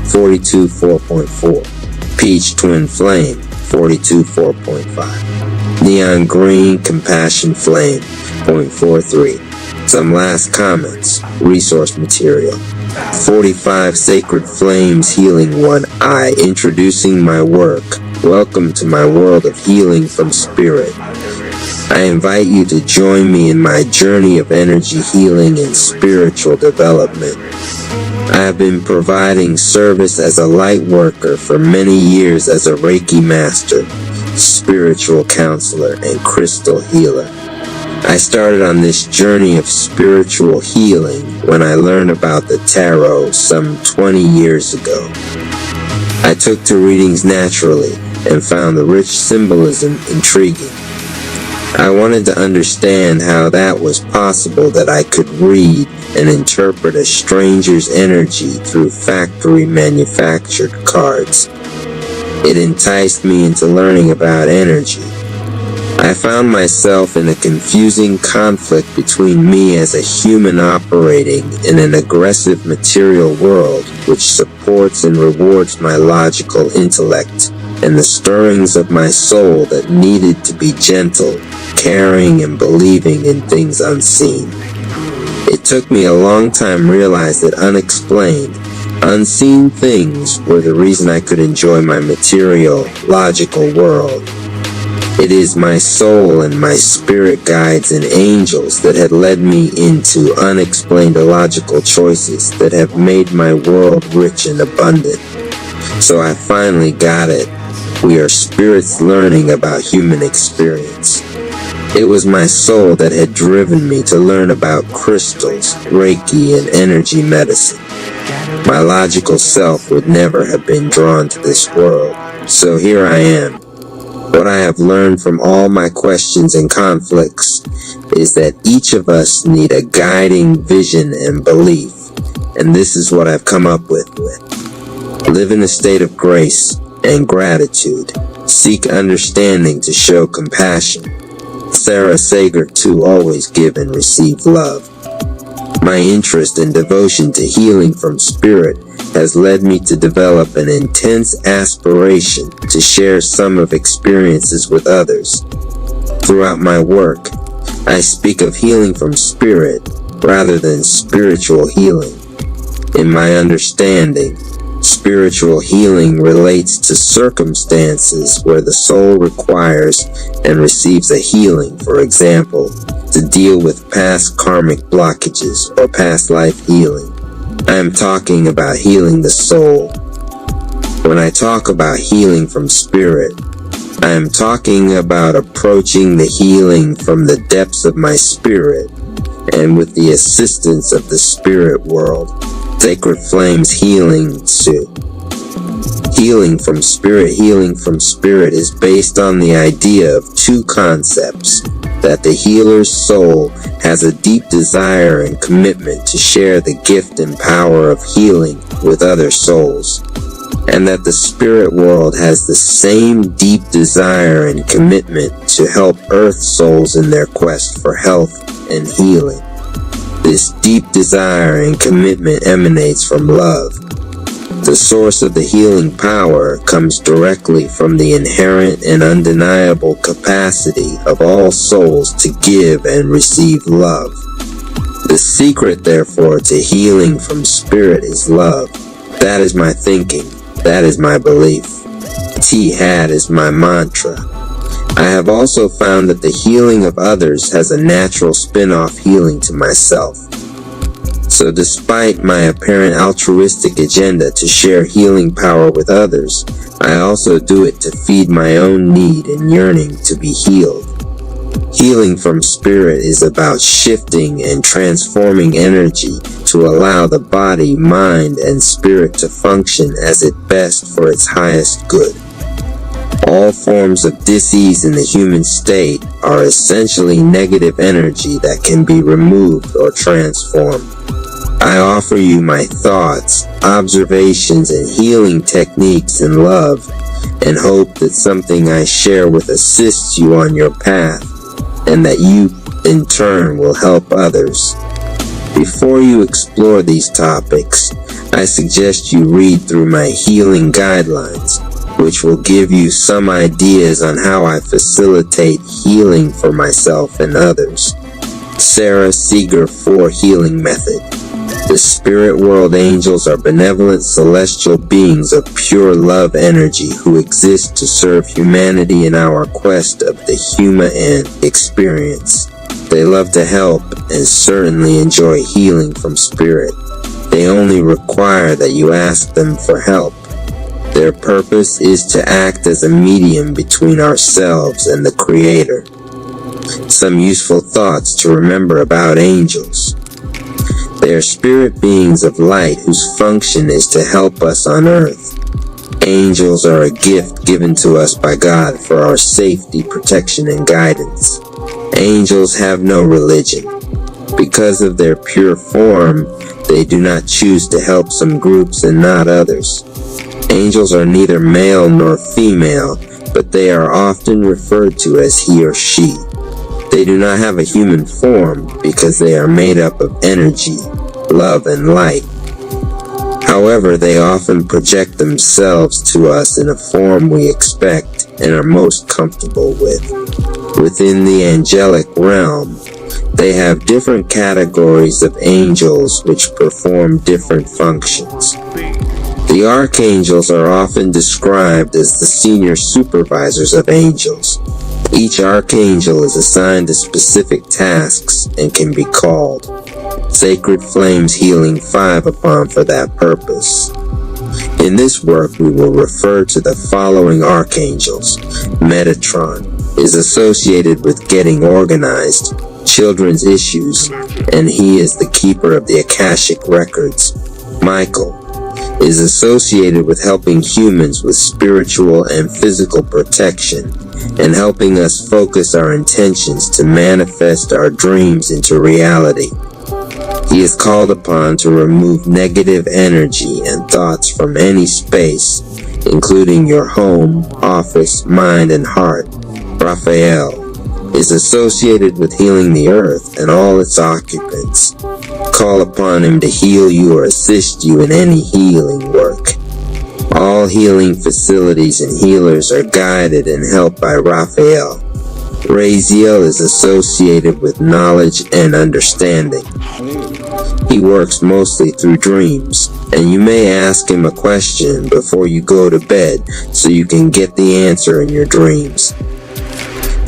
42 4.4, Peach Twin Flame 42 4.5, Neon Green Compassion Flame 0.43. Some last comments. Resource material. 45 Sacred Flames Healing One Eye, introducing my work. Welcome to my world of healing from spirit. I invite you to join me in my journey of energy healing and spiritual development. I have been providing service as a light worker for many years as a Reiki master, spiritual counselor, and crystal healer. I started on this journey of spiritual healing when I learned about the tarot some 20 years ago. I took to readings naturally and found the rich symbolism intriguing. I wanted to understand how that was possible that I could read and interpret a stranger's energy through factory manufactured cards. It enticed me into learning about energy. I found myself in a confusing conflict between me as a human operating in an aggressive material world which supports and rewards my logical intellect, and the stirrings of my soul that needed to be gentle, caring, and believing in things unseen. It took me a long time to realize that unexplained, unseen things were the reason I could enjoy my material, logical world. It is my soul and my spirit guides and angels that had led me into unexplained illogical choices that have made my world rich and abundant. So I finally got it. We are spirits learning about human experience. It was my soul that had driven me to learn about crystals, Reiki, and energy medicine. My logical self would never have been drawn to this world. So here I am. What I have learned from all my questions and conflicts is that each of us need a guiding vision and belief, and this is what I've come up with. Live in a state of grace and gratitude. Seek understanding to show compassion. Sarah Sager to always give and receive love. My interest and devotion to healing from spirit has led me to develop an intense aspiration to share some of experiences with others. Throughout my work, I speak of healing from spirit rather than spiritual healing. In my understanding, spiritual healing relates to circumstances where the soul requires and receives a healing, for example, to deal with past karmic blockages or past life healing. I am talking about healing the soul. When I talk about healing from spirit, I am talking about approaching the healing from the depths of my spirit and with the assistance of the spirit world. Sacred Flames Healing Sue. Healing from spirit is based on the idea of two concepts: that the healer's soul has a deep desire and commitment to share the gift and power of healing with other souls, and that the spirit world has the same deep desire and commitment to help earth souls in their quest for health and healing. This deep desire and commitment emanates from love. The source of the healing power comes directly from the inherent and undeniable capacity of all souls to give and receive love. The secret, therefore, to healing from spirit is love. That is my thinking. That is my belief. T-Hat is my mantra. I have also found that the healing of others has a natural spin-off healing to myself. So despite my apparent altruistic agenda to share healing power with others, I also do it to feed my own need and yearning to be healed. Healing from spirit is about shifting and transforming energy to allow the body, mind, and spirit to function as it best for its highest good. All forms of dis-ease in the human state are essentially negative energy that can be removed or transformed. I offer you my thoughts, observations, and healing techniques in love, and hope that something I share with assists you on your path, and that you, in turn, will help others. Before you explore these topics, I suggest you read through my healing guidelines, which will give you some ideas on how I facilitate healing for myself and others. Sarah Seeger 4 Healing Method. The spirit world angels are benevolent celestial beings of pure love energy who exist to serve humanity in our quest of the human experience. They love to help and certainly enjoy healing from spirit. They only require that you ask them for help. Their purpose is to act as a medium between ourselves and the Creator. Some useful thoughts to remember about angels. They are spirit beings of light whose function is to help us on earth. Angels are a gift given to us by God for our safety, protection, and guidance. Angels have no religion. Because of their pure form, they do not choose to help some groups and not others. Angels are neither male nor female, but they are often referred to as he or she. They do not have a human form because they are made up of energy, love, and light. However, they often project themselves to us in a form we expect and are most comfortable with. Within the angelic realm, they have different categories of angels which perform different functions. The archangels are often described as the senior supervisors of angels. Each archangel is assigned to specific tasks and can be called. Sacred Flames Healing 5 upon for that purpose. In this work we will refer to the following archangels. Metatron is associated with getting organized, children's issues, and he is the keeper of the Akashic records. Michael is associated with helping humans with spiritual and physical protection and helping us focus our intentions to manifest our dreams into reality. He is called upon to remove negative energy and thoughts from any space, including your home, office, mind, and heart. Raphael is associated with healing the earth and all its occupants. Call upon him to heal you or assist you in any healing work. All healing facilities and healers are guided and helped by Raphael. Raziel is associated with knowledge and understanding. He works mostly through dreams, and you may ask him a question before you go to bed so you can get the answer in your dreams.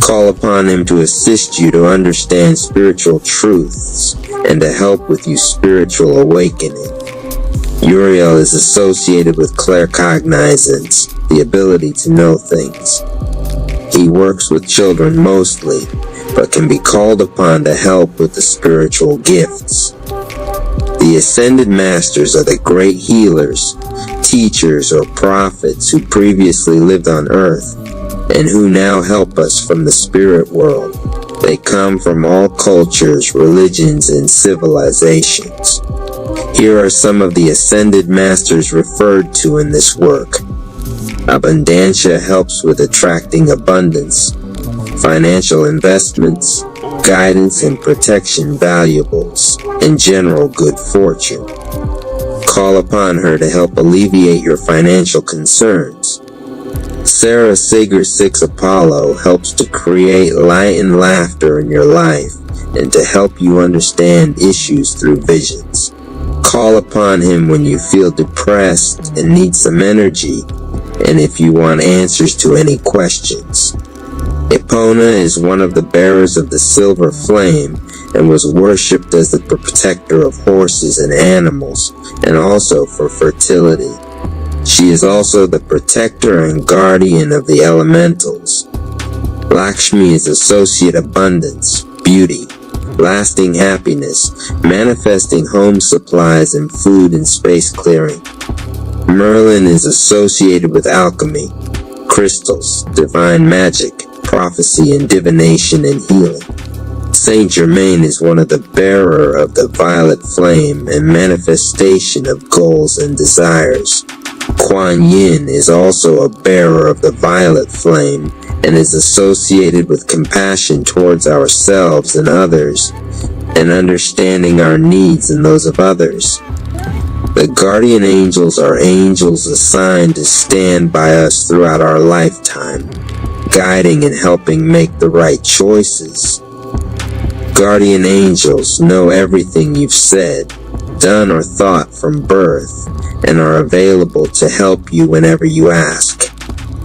Call upon him to assist you to understand spiritual truths and to help with your spiritual awakening. Uriel is associated with claircognizance, the ability to know things. He works with children mostly, but can be called upon to help with the spiritual gifts. The Ascended Masters are the great healers, teachers, or prophets who previously lived on earth and who now help us from the spirit world. They come from all cultures, religions, and civilizations. Here are some of the Ascended Masters referred to in this work. Abundancia helps with attracting abundance, financial investments, guidance and protection valuables, and general good fortune. Call upon her to help alleviate your financial concerns. Sarah Seeger 6 Apollo helps to create light and laughter in your life and to help you understand issues through visions. Call upon him when you feel depressed and need some energy, and if you want answers to any questions. Epona is one of the bearers of the silver flame and was worshipped as the protector of horses and animals, and also for fertility. She is also the protector and guardian of the elementals. Lakshmi is associate abundance, beauty, lasting happiness, manifesting home supplies and food and space clearing. Merlin is associated with alchemy, crystals, divine magic, prophecy and divination and healing. Saint Germain is one of the bearer of the violet flame and manifestation of goals and desires. Kuan Yin is also a bearer of the violet flame and is associated with compassion towards ourselves and others, and understanding our needs and those of others. The guardian angels are angels assigned to stand by us throughout our lifetime, guiding and helping make the right choices. Guardian angels know everything you've said, done, or thought from birth, and are available to help you whenever you ask.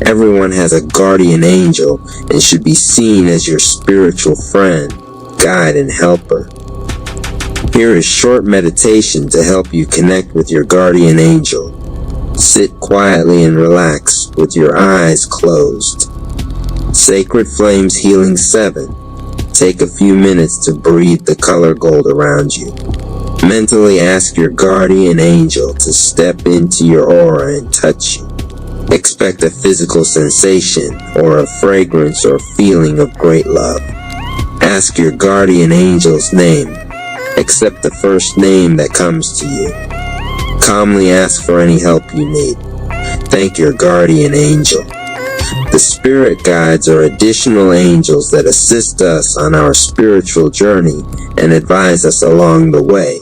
Everyone has a guardian angel and should be seen as your spiritual friend, guide, and helper. Here is short meditation to help you connect with your guardian angel. Sit quietly and relax with your eyes closed. Sacred Flames Healing 7. Take a few minutes to breathe the color gold around you. Mentally ask your guardian angel to step into your aura and touch you. Expect a physical sensation or a fragrance or feeling of great love. Ask your guardian angel's name. Accept the first name that comes to you. Calmly ask for any help you need. Thank your guardian angel. The spirit guides are additional angels that assist us on our spiritual journey and advise us along the way.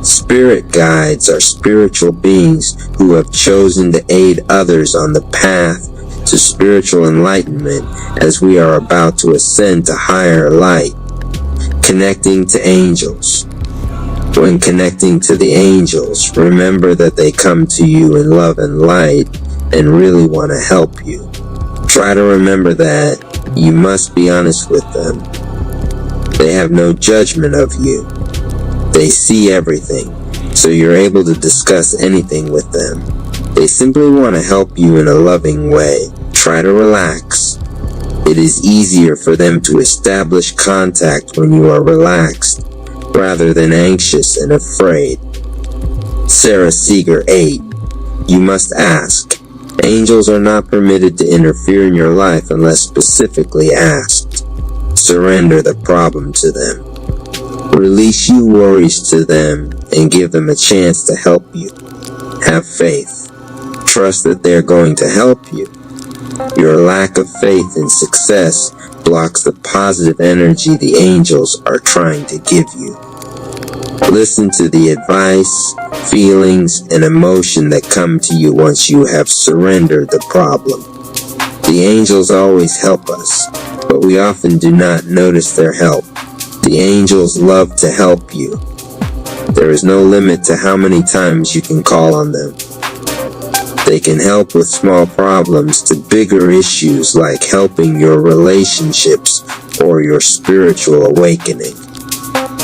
Spirit guides are spiritual beings who have chosen to aid others on the path to spiritual enlightenment as we are about to ascend to higher light. Connecting to angels. When connecting to the angels, remember that they come to you in love and light and really want to help you. Try to remember that you must be honest with them. They have no judgment of you. They see everything, so you're able to discuss anything with them. They simply want to help you in a loving way. Try to relax. It is easier for them to establish contact when you are relaxed, rather than anxious and afraid. Sarah Seeger 8. You must ask. Angels are not permitted to interfere in your life unless specifically asked. Surrender the problem to them. Release your worries to them and give them a chance to help you. Have faith. Trust that they're going to help you. Your lack of faith in success blocks the positive energy the angels are trying to give you. Listen to the advice, feelings, and emotion that come to you once you have surrendered the problem. The angels always help us, but we often do not notice their help. The angels love to help you. There is no limit to how many times you can call on them. They can help with small problems to bigger issues like helping your relationships or your spiritual awakening.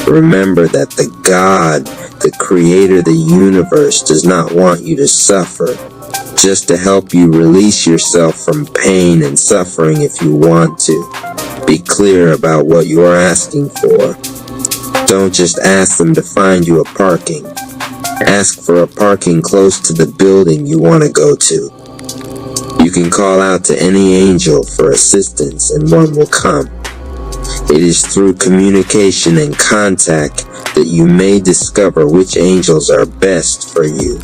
Remember that the God, the creator of the universe, does not want you to suffer, just to help you release yourself from pain and suffering if you want to. Be clear about what you are asking for. Don't just ask them to find you a parking. Ask for a parking close to the building you want to go to. You can call out to any angel for assistance and one will come. It is through communication and contact that you may discover which angels are best for you.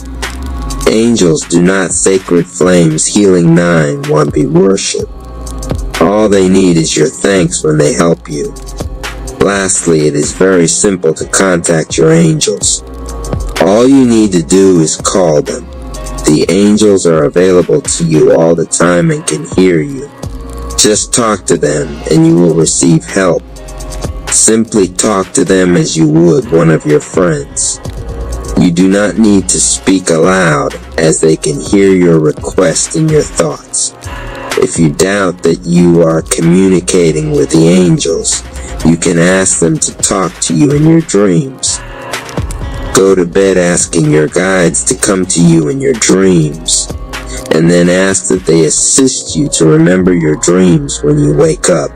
Angels do not Sacred Flames Healing 9 want to be worshipped. All they need is your thanks when they help you. Lastly, it is very simple to contact your angels. All you need to do is call them. The angels are available to you all the time and can hear you. Just talk to them and you will receive help. Simply talk to them as you would one of your friends. You do not need to speak aloud, as they can hear your request in your thoughts. If you doubt that you are communicating with the angels, you can ask them to talk to you in your dreams. Go to bed asking your guides to come to you in your dreams, and then ask that they assist you to remember your dreams when you wake up.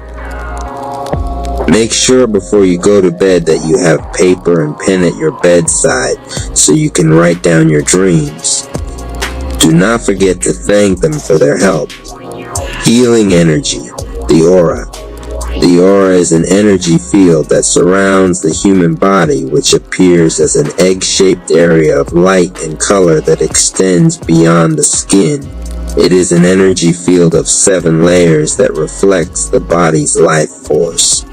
Make sure before you go to bed that you have paper and pen at your bedside so you can write down your dreams. Do not forget to thank them for their help. Healing energy, the aura. The aura is an energy field that surrounds the human body, which appears as an egg-shaped area of light and color that extends beyond the skin. It is an energy field of 7 layers that reflects the body's life force.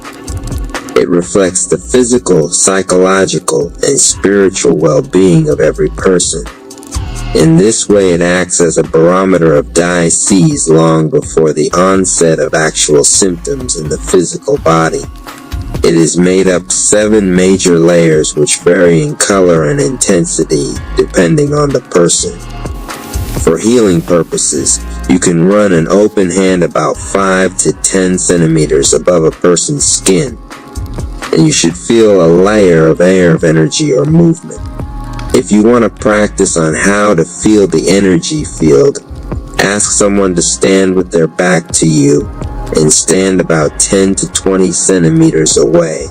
It reflects the physical, psychological, and spiritual well-being of every person. In this way, it acts as a barometer of disease long before the onset of actual symptoms in the physical body. It is made up of 7 major layers which vary in color and intensity depending on the person. For healing purposes, you can run an open hand about 5 to 10 centimeters above a person's skin, and you should feel a layer of air of energy or movement. If you want to practice on how to feel the energy field, ask someone to stand with their back to you and stand about 10 to 20 centimeters away.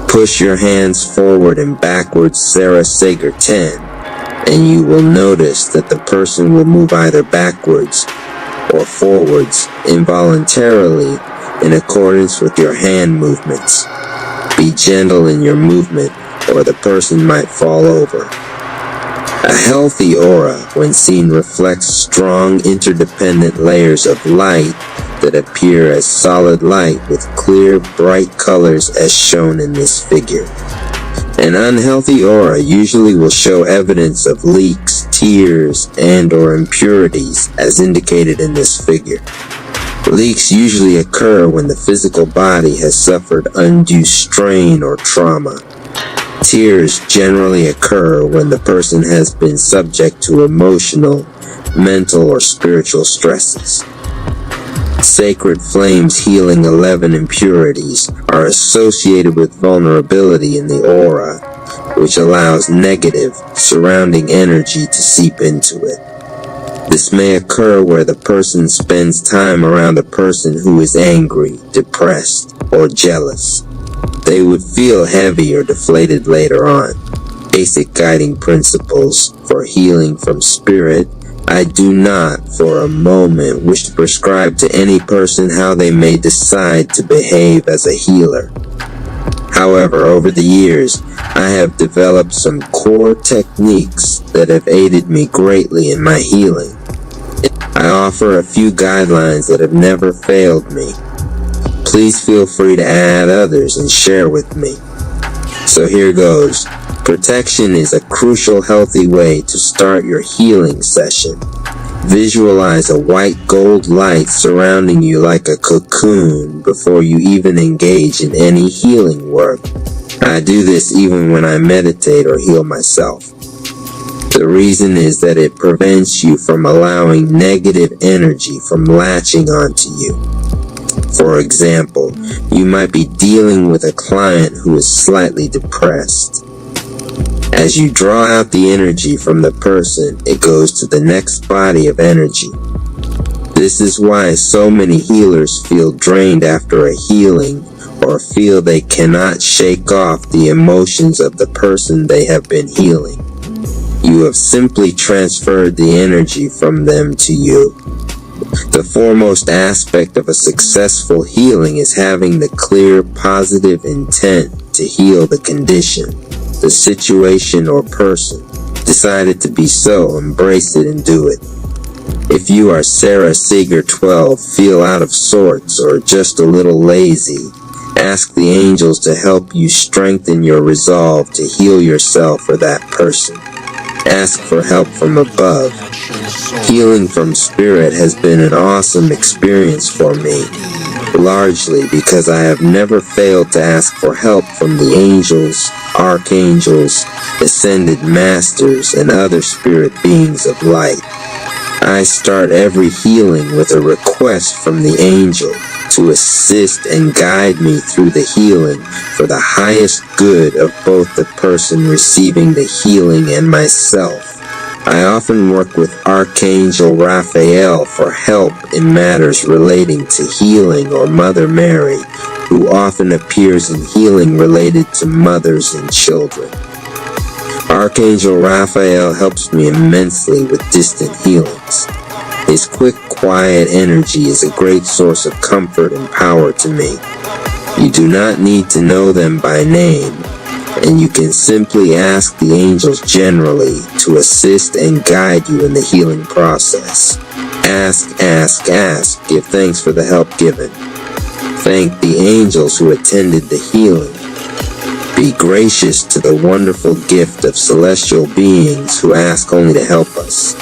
Push your hands forward and backwards Sarah Sager 10, and you will notice that the person will move either backwards or forwards involuntarily in accordance with your hand movements. Be gentle in your movement, or the person might fall over. A healthy aura, when seen, reflects strong interdependent layers of light that appear as solid light with clear, bright colors as shown in this figure. An unhealthy aura usually will show evidence of leaks, tears, and/or impurities as indicated in this figure. Leaks usually occur when the physical body has suffered undue strain or trauma. Tears generally occur when the person has been subject to emotional, mental, or spiritual stresses. Sacred flames healing 11 impurities are associated with vulnerability in the aura, which allows negative, surrounding energy to seep into it. This may occur where the person spends time around a person who is angry, depressed, or jealous. They would feel heavy or deflated later on. Basic guiding principles for healing from spirit. I do not, for a moment, wish to prescribe to any person how they may decide to behave as a healer. However, over the years, I have developed some core techniques that have aided me greatly in my healing. I offer a few guidelines that have never failed me. Please feel free to add others and share with me. So here goes. Protection is a crucial, healthy way to start your healing session. Visualize a white gold light surrounding you like a cocoon before you even engage in any healing work. I do this even when I meditate or heal myself. The reason is that it prevents you from allowing negative energy from latching onto you. For example, you might be dealing with a client who is slightly depressed. As you draw out the energy from the person, it goes to the next body of energy. This is why so many healers feel drained after a healing or feel they cannot shake off the emotions of the person they have been healing. You have simply transferred the energy from them to you. The foremost aspect of a successful healing is having the clear, positive intent to heal the condition, the situation or person. Decide it to be so, embrace it and do it. If you are Sarah Seeger 12, feel out of sorts or just a little lazy, ask the angels to help you strengthen your resolve to heal yourself or that person. Ask for help from above. Healing from spirit has been an awesome experience for me, largely because I have never failed to ask for help from the angels, archangels, ascended masters, and other spirit beings of light. I start every healing with a request from the angel to assist and guide me through the healing for the highest good of both the person receiving the healing and myself. I often work with Archangel Raphael for help in matters relating to healing, or Mother Mary, who often appears in healing related to mothers and children. Archangel Raphael helps me immensely with distant healings. His quick, quiet energy is a great source of comfort and power to me. You do not need to know them by name, and you can simply ask the angels generally to assist and guide you in the healing process. Ask, ask, ask. Give thanks for the help given. Thank the angels who attended the healing. Be gracious to the wonderful gift of celestial beings who ask only to help us.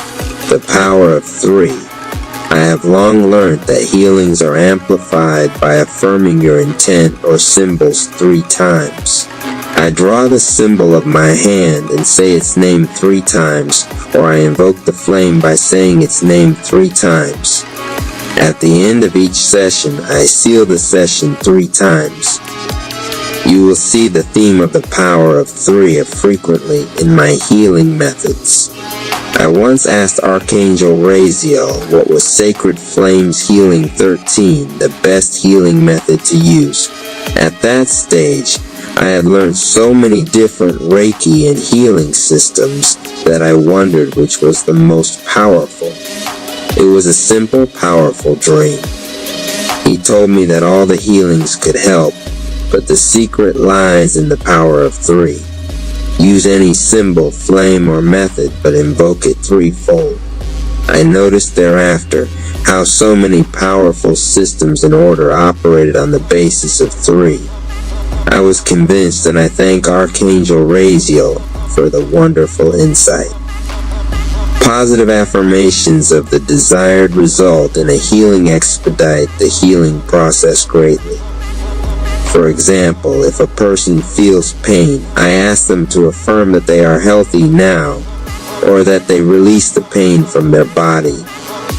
The power of 3. I have long learned that healings are amplified by affirming your intent or symbols 3 times. I draw the symbol of my hand and say its name 3 times, or I invoke the flame by saying its name 3 times. At the end of each session, I seal the session 3 times. You will see the theme of the power of 3 frequently in my healing methods. I once asked Archangel Raziel what was Sacred Flames Healing 13 the best healing method to use. At that stage, I had learned so many different Reiki and healing systems that I wondered which was the most powerful. It was a simple, powerful dream. He told me that all the healings could help, but the secret lies in the power of 3. Use any symbol, flame, or method, but invoke it 3-fold. I noticed thereafter how so many powerful systems and order operated on the basis of 3. I was convinced, and I thank Archangel Raziel for the wonderful insight. Positive affirmations of the desired result in a healing expedite the healing process greatly. For example, if a person feels pain, I ask them to affirm that they are healthy now, or that they release the pain from their body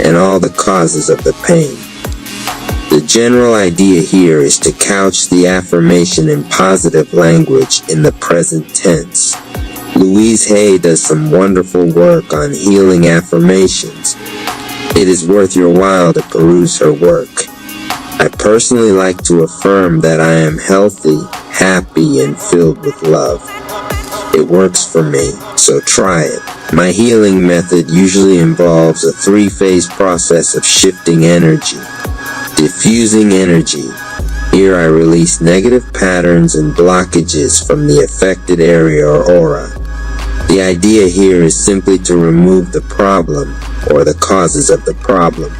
and all the causes of the pain. The general idea here is to couch the affirmation in positive language in the present tense. Louise Hay does some wonderful work on healing affirmations. It is worth your while to peruse her work. I personally like to affirm that I am healthy, happy, and filled with love. It works for me, so try it. My healing method usually involves a 3-phase process of shifting energy. Diffusing energy. Here I release negative patterns and blockages from the affected area or aura. The idea here is simply to remove the problem or the causes of the problem.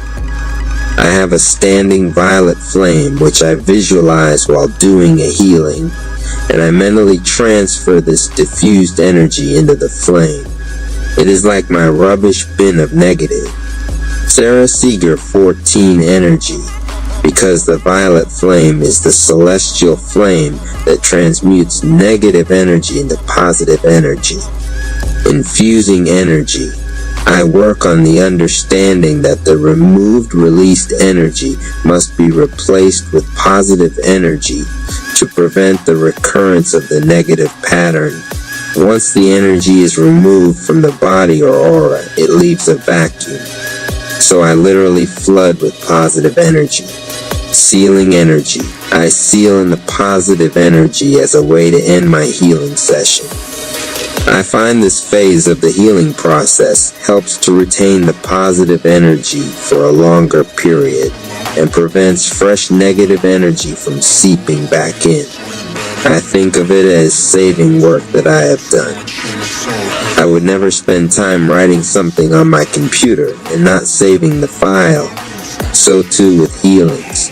I have a standing violet flame which I visualize while doing a healing, and I mentally transfer this diffused energy into the flame. It is like my rubbish bin of negative. Sarah Seeger 14 energy, because the violet flame is the celestial flame that transmutes negative energy into positive energy. Infusing energy. I work on the understanding that the removed released energy must be replaced with positive energy to prevent the recurrence of the negative pattern. Once the energy is removed from the body or aura, it leaves a vacuum. So I literally flood with positive energy. Sealing energy. I seal in the positive energy as a way to end my healing session. I find this phase of the healing process helps to retain the positive energy for a longer period and prevents fresh negative energy from seeping back in. I think of it as saving work that I have done. I would never spend time writing something on my computer and not saving the file. So too with healings.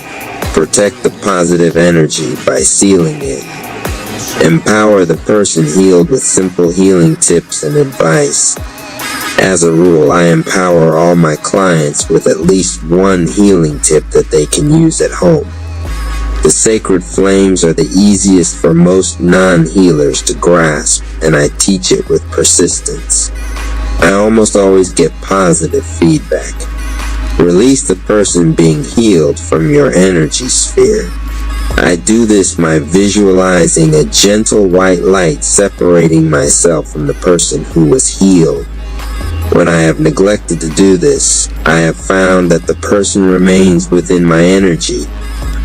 Protect the positive energy by sealing it. Empower the person healed with simple healing tips and advice. As a rule, I empower all my clients with at least one healing tip that they can use at home. The sacred flames are the easiest for most non-healers to grasp, and I teach it with persistence. I almost always get positive feedback. Release the person being healed from your energy sphere. I do this by visualizing a gentle white light separating myself from the person who was healed. When I have neglected to do this, I have found that the person remains within my energy.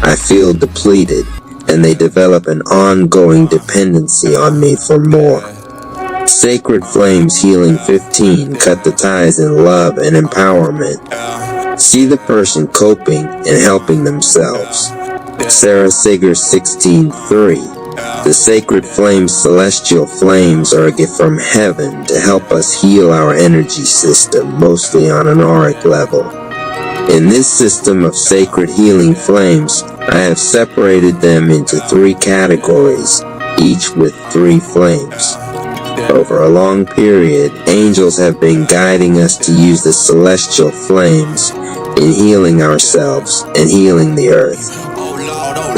I feel depleted, and they develop an ongoing dependency on me for more. Sacred Flames Healing 15 cut the ties in love and empowerment. See the person coping and helping themselves. Sarah Seeger 16:3. The sacred flames, celestial flames, are a gift from heaven to help us heal our energy system, mostly on an auric level. In this system of sacred healing flames, I have separated them into 3 categories, each with 3 flames. Over a long period, angels have been guiding us to use the celestial flames in healing ourselves and healing the earth.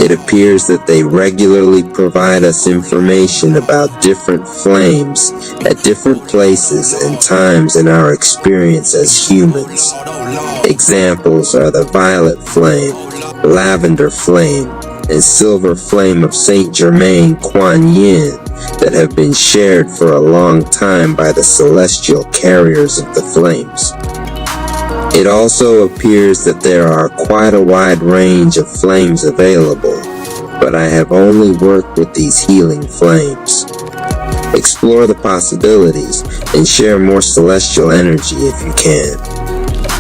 It appears that they regularly provide us information about different flames at different places and times in our experience as humans. Examples are the violet flame, lavender flame, and silver flame of Saint Germain Kuan Yin that have been shared for a long time by the celestial carriers of the flames. It also appears that there are quite a wide range of flames available, but I have only worked with these healing flames. Explore the possibilities and share more celestial energy if you can.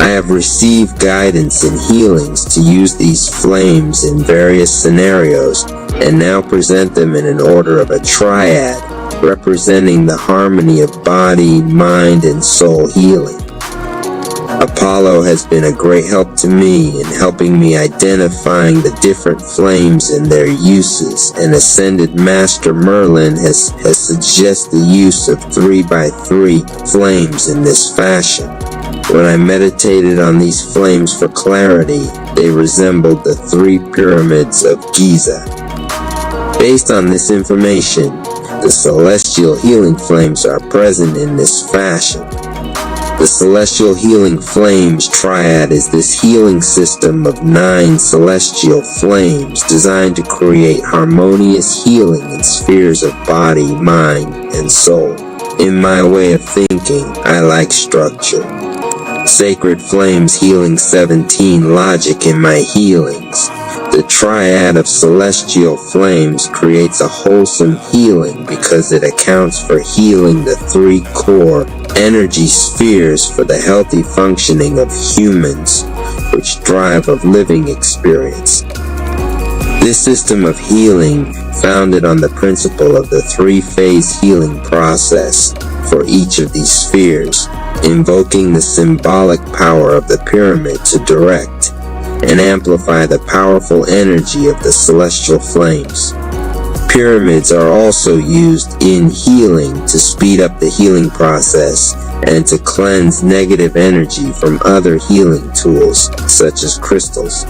I have received guidance and healings to use these flames in various scenarios and now present them in an order of a triad, representing the harmony of body, mind, and soul healing. Apollo has been a great help to me in helping me identifying the different flames and their uses, and Ascended Master Merlin has suggested the use of 3x3 flames in this fashion. When I meditated on these flames for clarity, they resembled the 3 pyramids of Giza. Based on this information, the celestial healing flames are present in this fashion. The celestial healing flames triad is this healing system of 9 celestial flames designed to create harmonious healing in spheres of body, mind, and soul. In my way of thinking, I like structure. Sacred Flames Healing 17 logic in my healings. The triad of celestial flames creates a wholesome healing because it accounts for healing the 3 core energy spheres for the healthy functioning of humans, which drive of living experience. This system of healing, founded on the principle of the 3-phase healing process for each of these spheres, invoking the symbolic power of the pyramid to direct and amplify the powerful energy of the celestial flames. Pyramids are also used in healing to speed up the healing process and to cleanse negative energy from other healing tools, such as crystals.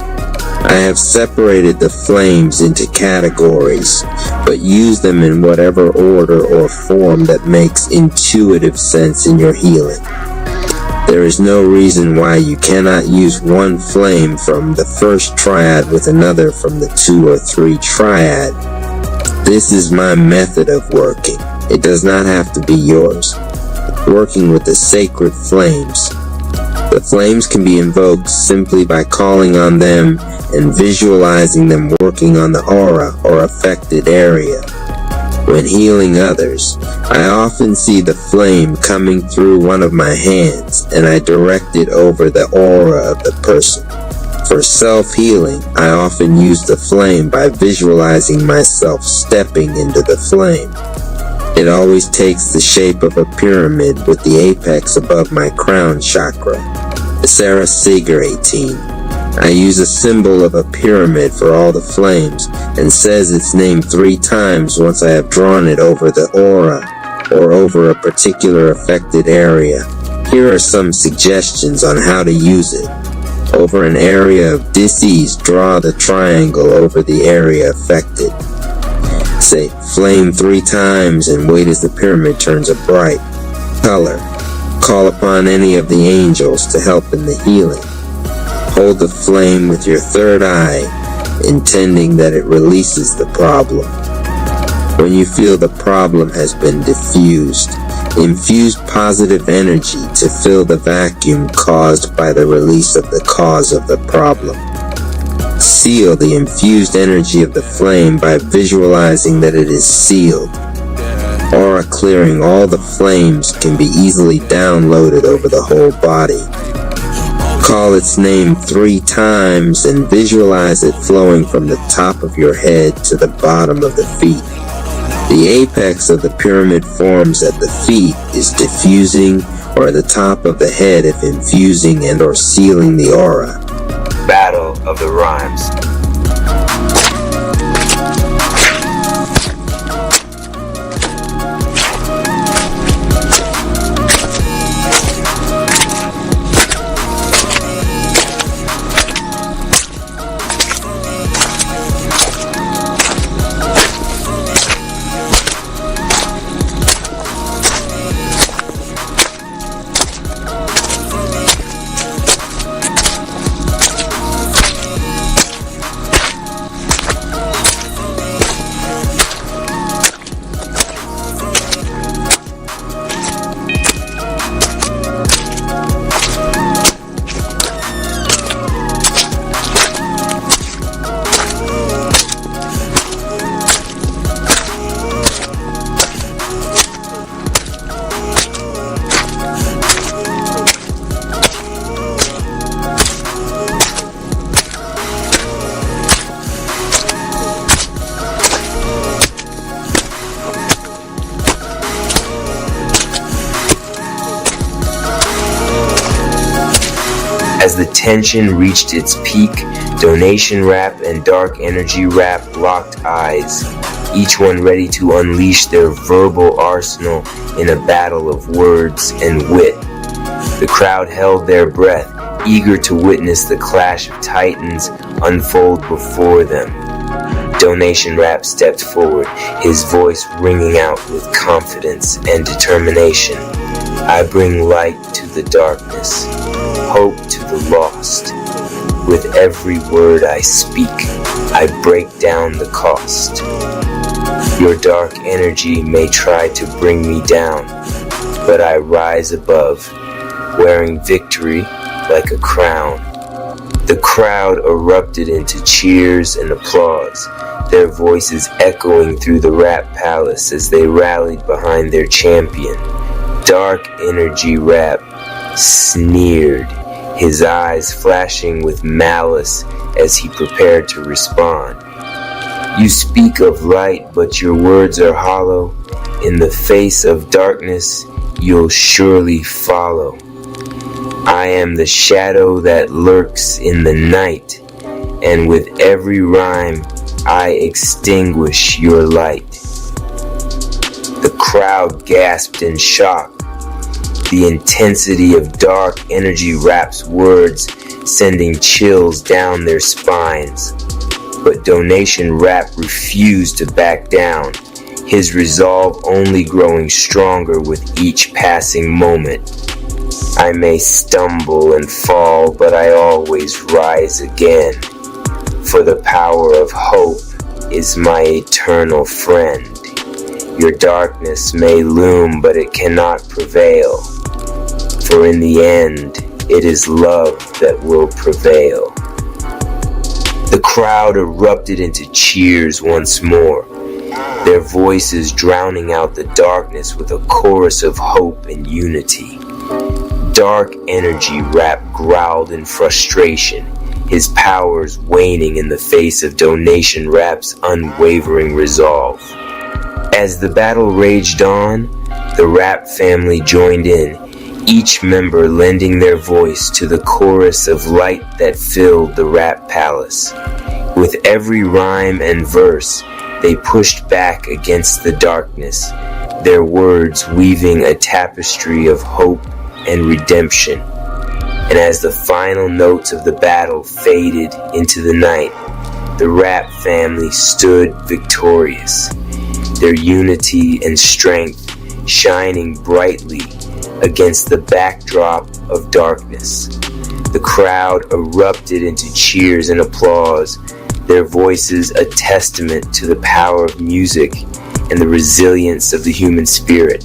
I have separated the flames into categories, but use them in whatever order or form that makes intuitive sense in your healing. There is no reason why you cannot use one flame from the first triad with another from the 2 or 3 triad. This is my method of working. It does not have to be yours. Working with the sacred flames. The flames can be invoked simply by calling on them and visualizing them working on the aura or affected area. When healing others, I often see the flame coming through one of my hands and I direct it over the aura of the person. For self-healing, I often use the flame by visualizing myself stepping into the flame. It always takes the shape of a pyramid with the apex above my crown chakra. Sarah Seeger 18. I use a symbol of a pyramid for all the flames and says its name 3 times once I have drawn it over the aura or over a particular affected area. Here are some suggestions on how to use it. Over an area of disease, draw the triangle over the area affected. Say flame 3 times and wait as the pyramid turns a bright color. Call upon any of the angels to help in the healing. Hold the flame with your third eye, intending that it releases the problem. When you feel the problem has been diffused, infuse positive energy to fill the vacuum caused by the release of the cause of the problem. Seal the infused energy of the flame by visualizing that it is sealed. Aura clearing all the flames can be easily downloaded over the whole body. Call its name 3 times and visualize it flowing from the top of your head to the bottom of the feet. The apex of the pyramid forms at the feet is diffusing, or at the top of the head if infusing and or sealing the aura. Battle of the Rhymes. As the tension reached its peak, Donation Rap and Dark Energy Rap locked eyes, each one ready to unleash their verbal arsenal in a battle of words and wit. The crowd held their breath, eager to witness the clash of titans unfold before them. Donation Rap stepped forward, his voice ringing out with confidence and determination. I bring light to the darkness, hope to the lost. With every word I speak, I break down the cost. Your dark energy may try to bring me down, but I rise above, wearing victory like a crown. The crowd erupted into cheers and applause, their voices echoing through the rap palace as they rallied behind their champion. Dark Energy Rap sneered, his eyes flashing with malice as he prepared to respond. You speak of light, but your words are hollow. In the face of darkness, you'll surely follow. I am the shadow that lurks in the night, and with every rhyme, I extinguish your light. The crowd gasped in shock. The intensity of Dark Energy Rap's words sending chills down their spines. But Donation Rap refused to back down, his resolve only growing stronger with each passing moment. I may stumble and fall, but I always rise again. For the power of hope is my eternal friend. Your darkness may loom, but it cannot prevail. For in the end, it is love that will prevail. The crowd erupted into cheers once more, their voices drowning out the darkness with a chorus of hope and unity. Dark Energy Rap growled in frustration, his powers waning in the face of Donation Rap's unwavering resolve. As the battle raged on, the Rap family joined in, each member lending their voice to the chorus of light that filled the Rap Palace. With every rhyme and verse, they pushed back against the darkness, their words weaving a tapestry of hope and redemption. And as the final notes of the battle faded into the night, the Rap family stood victorious, their unity and strength shining brightly against the backdrop of darkness. The crowd erupted into cheers and applause, their voices a testament to the power of music and the resilience of the human spirit.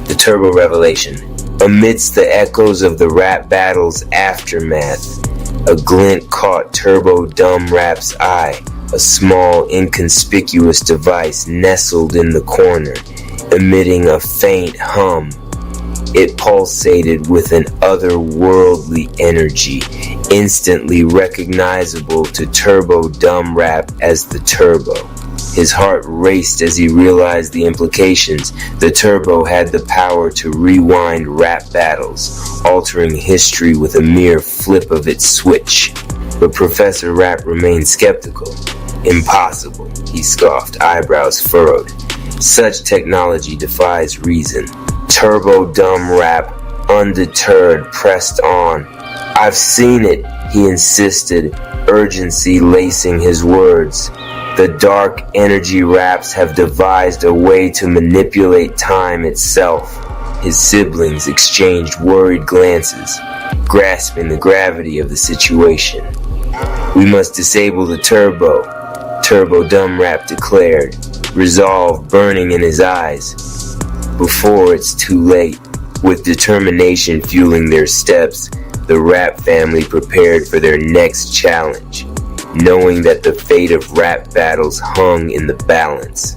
The Turbo Revelation. Amidst the echoes of the rap battle's aftermath, a glint caught Turbo Dumb Rap's eye, a small, inconspicuous device nestled in the corner, emitting a faint hum. It pulsated with an otherworldly energy, instantly recognizable to Turbo Dumb Rap as the Turbo. His heart raced as he realized the implications. The Turbo had the power to rewind rap battles, altering history with a mere flip of its switch. But Professor Rap remained skeptical. Impossible, he scoffed, eyebrows furrowed. Such technology defies reason. Turbo-dumb Rap, undeterred, pressed on. I've seen it, he insisted, urgency lacing his words. The dark energy Raps have devised a way to manipulate time itself. His siblings exchanged worried glances, grasping the gravity of the situation. We must disable the Turbo-dumb Rap declared, resolve burning in his eyes. Before it's too late. With determination fueling their steps, the Rap family prepared for their next challenge, knowing that the fate of Rap battles hung in the balance.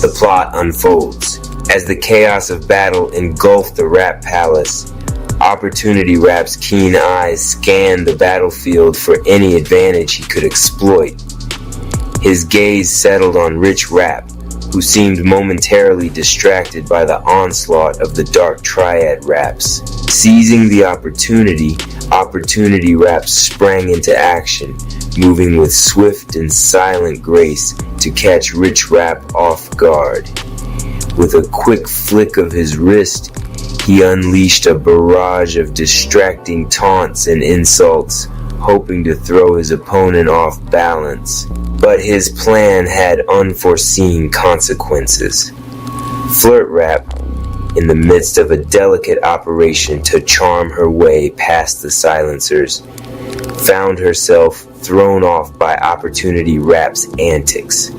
The plot unfolds. As the chaos of battle engulfed the Rap Palace, Opportunity Rap's keen eyes scanned the battlefield for any advantage he could exploit. His gaze settled on Rich Rap, who seemed momentarily distracted by the onslaught of the Dark Triad Raps. Seizing the opportunity, Opportunity Rap sprang into action, moving with swift and silent grace to catch Rich Rap off guard. With a quick flick of his wrist, he unleashed a barrage of distracting taunts and insults, hoping to throw his opponent off balance. But his plan had unforeseen consequences. Flirt Rap, in the midst of a delicate operation to charm her way past the silencers, found herself thrown off by Opportunity Rap's antics.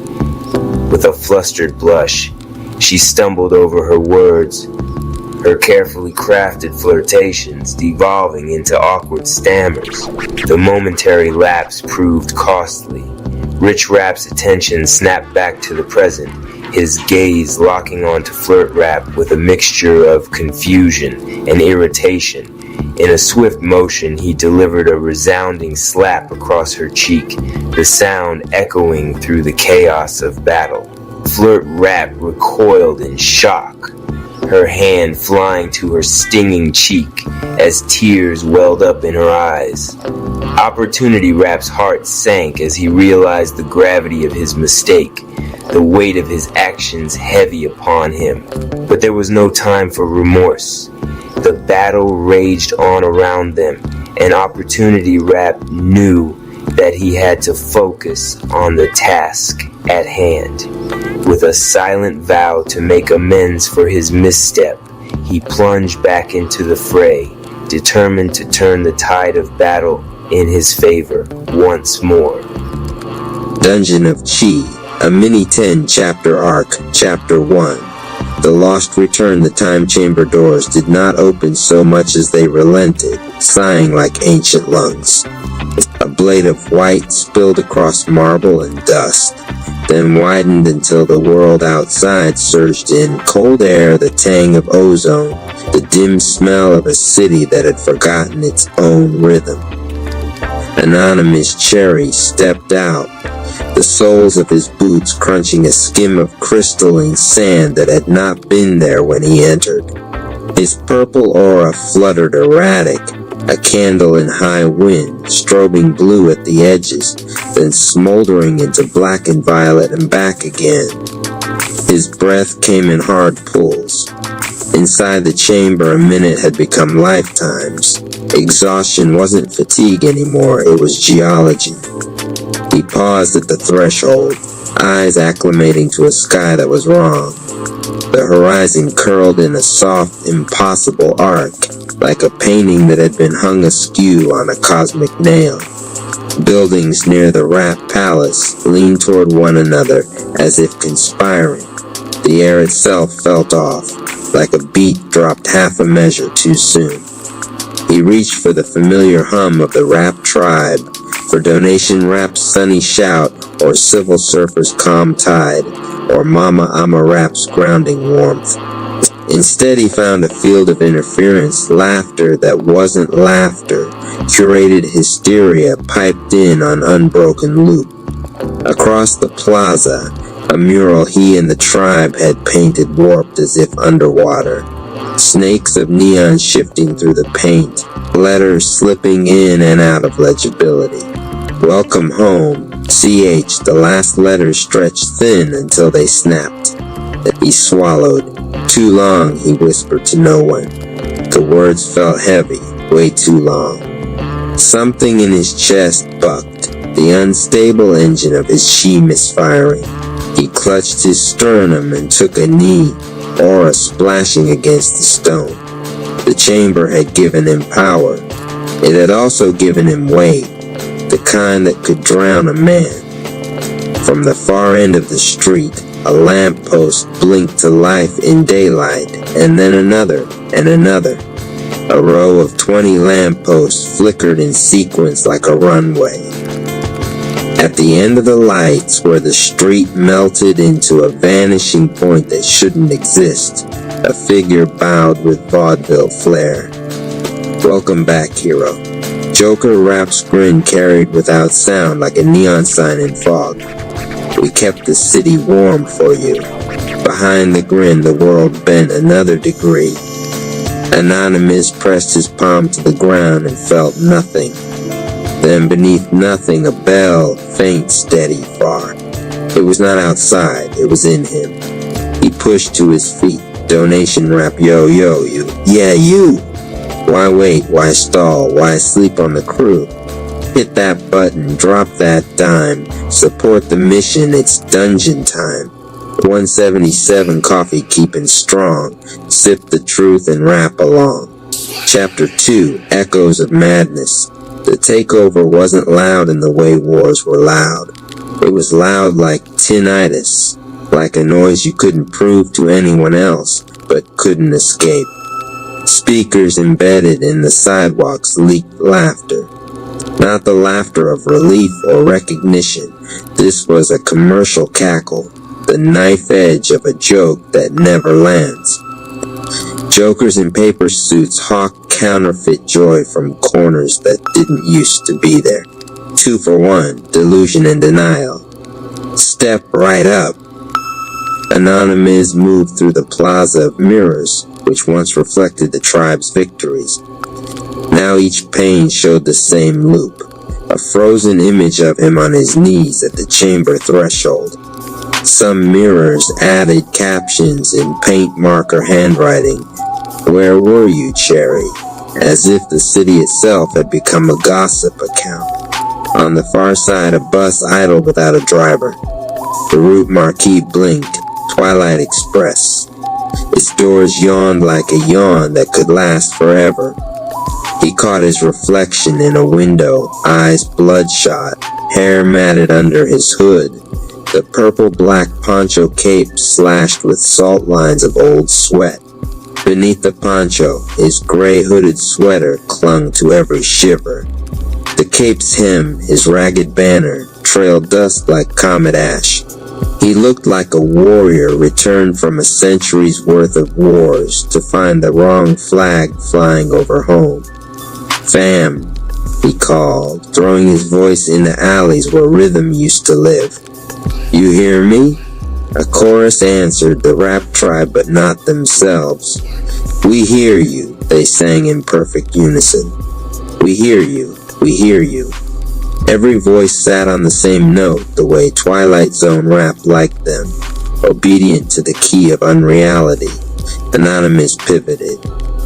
With a flustered blush, she stumbled over her words, her carefully crafted flirtations devolving into awkward stammers. The momentary lapse proved costly. Rich Rap's attention snapped back to the present, his gaze locking onto Flirt Rap with a mixture of confusion and irritation. In a swift motion, he delivered a resounding slap across her cheek, the sound echoing through the chaos of battle. Flirt Rap recoiled in shock, her hand flying to her stinging cheek as tears welled up in her eyes. Opportunity Rap's heart sank as he realized the gravity of his mistake, the weight of his actions heavy upon him. But there was no time for remorse. The battle raged on around them, and Opportunity Rap knew that he had to focus on the task at hand. With a silent vow to make amends for his misstep, he plunged back into the fray, determined to turn the tide of battle in his favor once more. Dungeon of Chi, a mini 10 chapter arc, Chapter 1. The Lost Return. The time chamber doors did not open so much as they relented, sighing like ancient lungs. A blade of white spilled across marble and dust, then widened until the world outside surged in, cold air, the tang of ozone, the dim smell of a city that had forgotten its own rhythm. Anonymous Cherry stepped out, the soles of his boots crunching a skim of crystalline sand that had not been there when he entered. His purple aura fluttered erratic, a candle in high wind, strobing blue at the edges, then smoldering into black and violet and back again. His breath came in hard pulls. Inside the chamber, a minute had become lifetimes. Exhaustion wasn't fatigue anymore, it was geology. He paused at the threshold, eyes acclimating to a sky that was wrong. The horizon curled in a soft, impossible arc, like a painting that had been hung askew on a cosmic nail. Buildings near the Rap Palace leaned toward one another as if conspiring. The air itself felt off, like a beat dropped half a measure too soon. He reached for the familiar hum of the Rap tribe, for Donation Rap's sunny shout, or Civil Surfer's calm tide, or Mama Ama Rap's grounding warmth. Instead, he found a field of interference, laughter that wasn't laughter, curated hysteria piped in on unbroken loop. Across the plaza, a mural he and the tribe had painted warped as if underwater. Snakes of neon shifting through the paint, letters slipping in and out of legibility. Welcome home. CH, the last letters stretched thin until they snapped. He swallowed. Too long, he whispered to no one. The words felt heavy, way too long. Something in his chest bucked, the unstable engine of his chi misfiring. He clutched his sternum and took a knee, aura splashing against the stone. The chamber had given him power. It had also given him weight, the kind that could drown a man. From the far end of the street, a lamppost blinked to life in daylight, and then another, and another. A row of 20 lampposts flickered in sequence like a runway. At the end of the lights, where the street melted into a vanishing point that shouldn't exist, a figure bowed with vaudeville flair. Welcome back, hero. Joker Rap's grin carried without sound like a neon sign in fog. We kept the city warm for you. Behind the grin, the world bent another degree. Anonymous pressed his palm to the ground and felt nothing. Then beneath nothing, a bell, faint, steady, far. It was not outside, it was in him. He pushed to his feet. Donation rap, yo, you. Yeah, you! Why wait? Why stall? Why sleep on the crew? Hit that button, drop that dime. Support the mission, it's dungeon time. 177 coffee keeping strong. Sip the truth and rap along. Chapter 2, Echoes of Madness. The takeover wasn't loud in the way wars were loud. It was loud like tinnitus, like a noise you couldn't prove to anyone else, but couldn't escape. Speakers embedded in the sidewalks leaked laughter. Not the laughter of relief or recognition. This was a commercial cackle, the knife edge of a joke that never lands. Jokers in paper suits hawked counterfeit joy from corners that didn't used to be there. 2 for 1, delusion and denial. Step right up. Anonymous moved through the plaza of mirrors, which once reflected the tribe's victories. Now each pane showed the same loop, a frozen image of him on his knees at the chamber threshold. Some mirrors added captions in paint marker handwriting. Where were you, Cherry? As if the city itself had become a gossip account. On the far side, a bus idled without a driver. The route marquee blinked, Twilight Express. Its doors yawned like a yawn that could last forever. He caught his reflection in a window, eyes bloodshot, hair matted under his hood. The purple-black poncho cape slashed with salt lines of old sweat. Beneath the poncho, his gray hooded sweater clung to every shiver. The cape's hem, his ragged banner, trailed dust like comet ash. He looked like a warrior returned from a century's worth of wars to find the wrong flag flying over home. Fam, he called, throwing his voice in the alleys where rhythm used to live. You hear me? A chorus answered, the rap tribe but not themselves. We hear you, they sang in perfect unison. We hear you, we hear you. Every voice sat on the same note, the way Twilight Zone rap liked them, obedient to the key of unreality. Anonymous pivoted.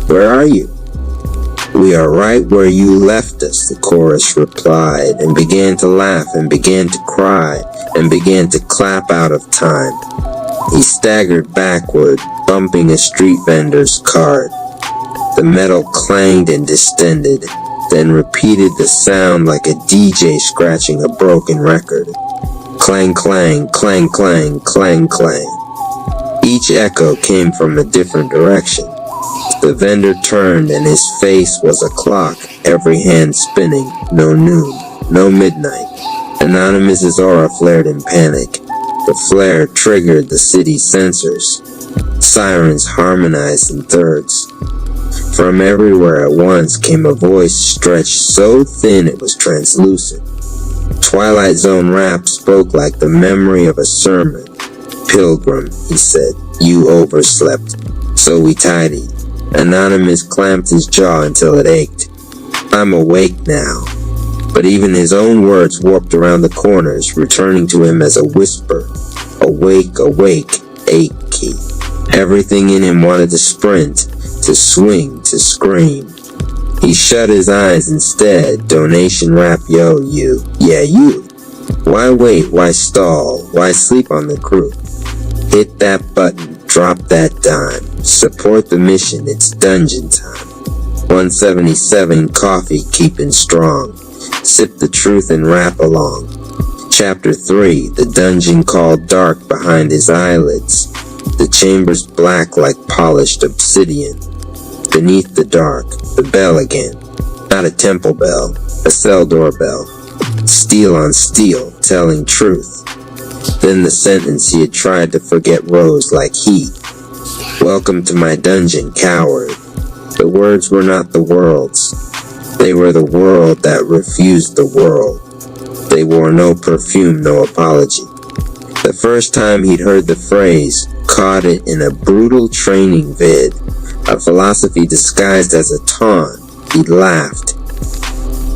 Where are you? We are right where you left us, the chorus replied, and began to laugh and began to cry and began to clap out of time. He staggered backward, bumping a street vendor's cart. The metal clanged and distended, then repeated the sound like a DJ scratching a broken record. Clang, clang, clang, clang, clang, clang. Each echo came from a different direction. The vendor turned and his face was a clock, every hand spinning. No noon, no midnight. Anonymous's aura flared in panic. The flare triggered the city's sensors. Sirens harmonized in thirds. From everywhere at once came a voice stretched so thin it was translucent. Twilight Zone rap spoke like the memory of a sermon. Pilgrim, he said, you overslept. So we tidied. Anonymous clamped his jaw until it ached. I'm awake now. But even his own words warped around the corners, returning to him as a whisper. Awake, awake, achy. Everything in him wanted to sprint, to swing, to scream. He shut his eyes instead. Donation rap, yo, you. Yeah, you. Why wait? Why stall? Why sleep on the crew? Hit that button. Drop that dime. Support the mission. It's dungeon time. 177 coffee keeping strong. Sip the truth and rap along. Chapter 3. The dungeon called dark behind his eyelids. The chambers black like polished obsidian. Beneath the dark, the bell again. Not a temple bell, a cell door bell. Steel on steel, telling truth. Then the sentence he had tried to forget rose like heat. Welcome to my dungeon, coward. The words were not the world's. They were the world that refused the world. They wore no perfume, no apology. The first time he'd heard the phrase, caught it in a brutal training vid, a philosophy disguised as a taunt, he'd laughed.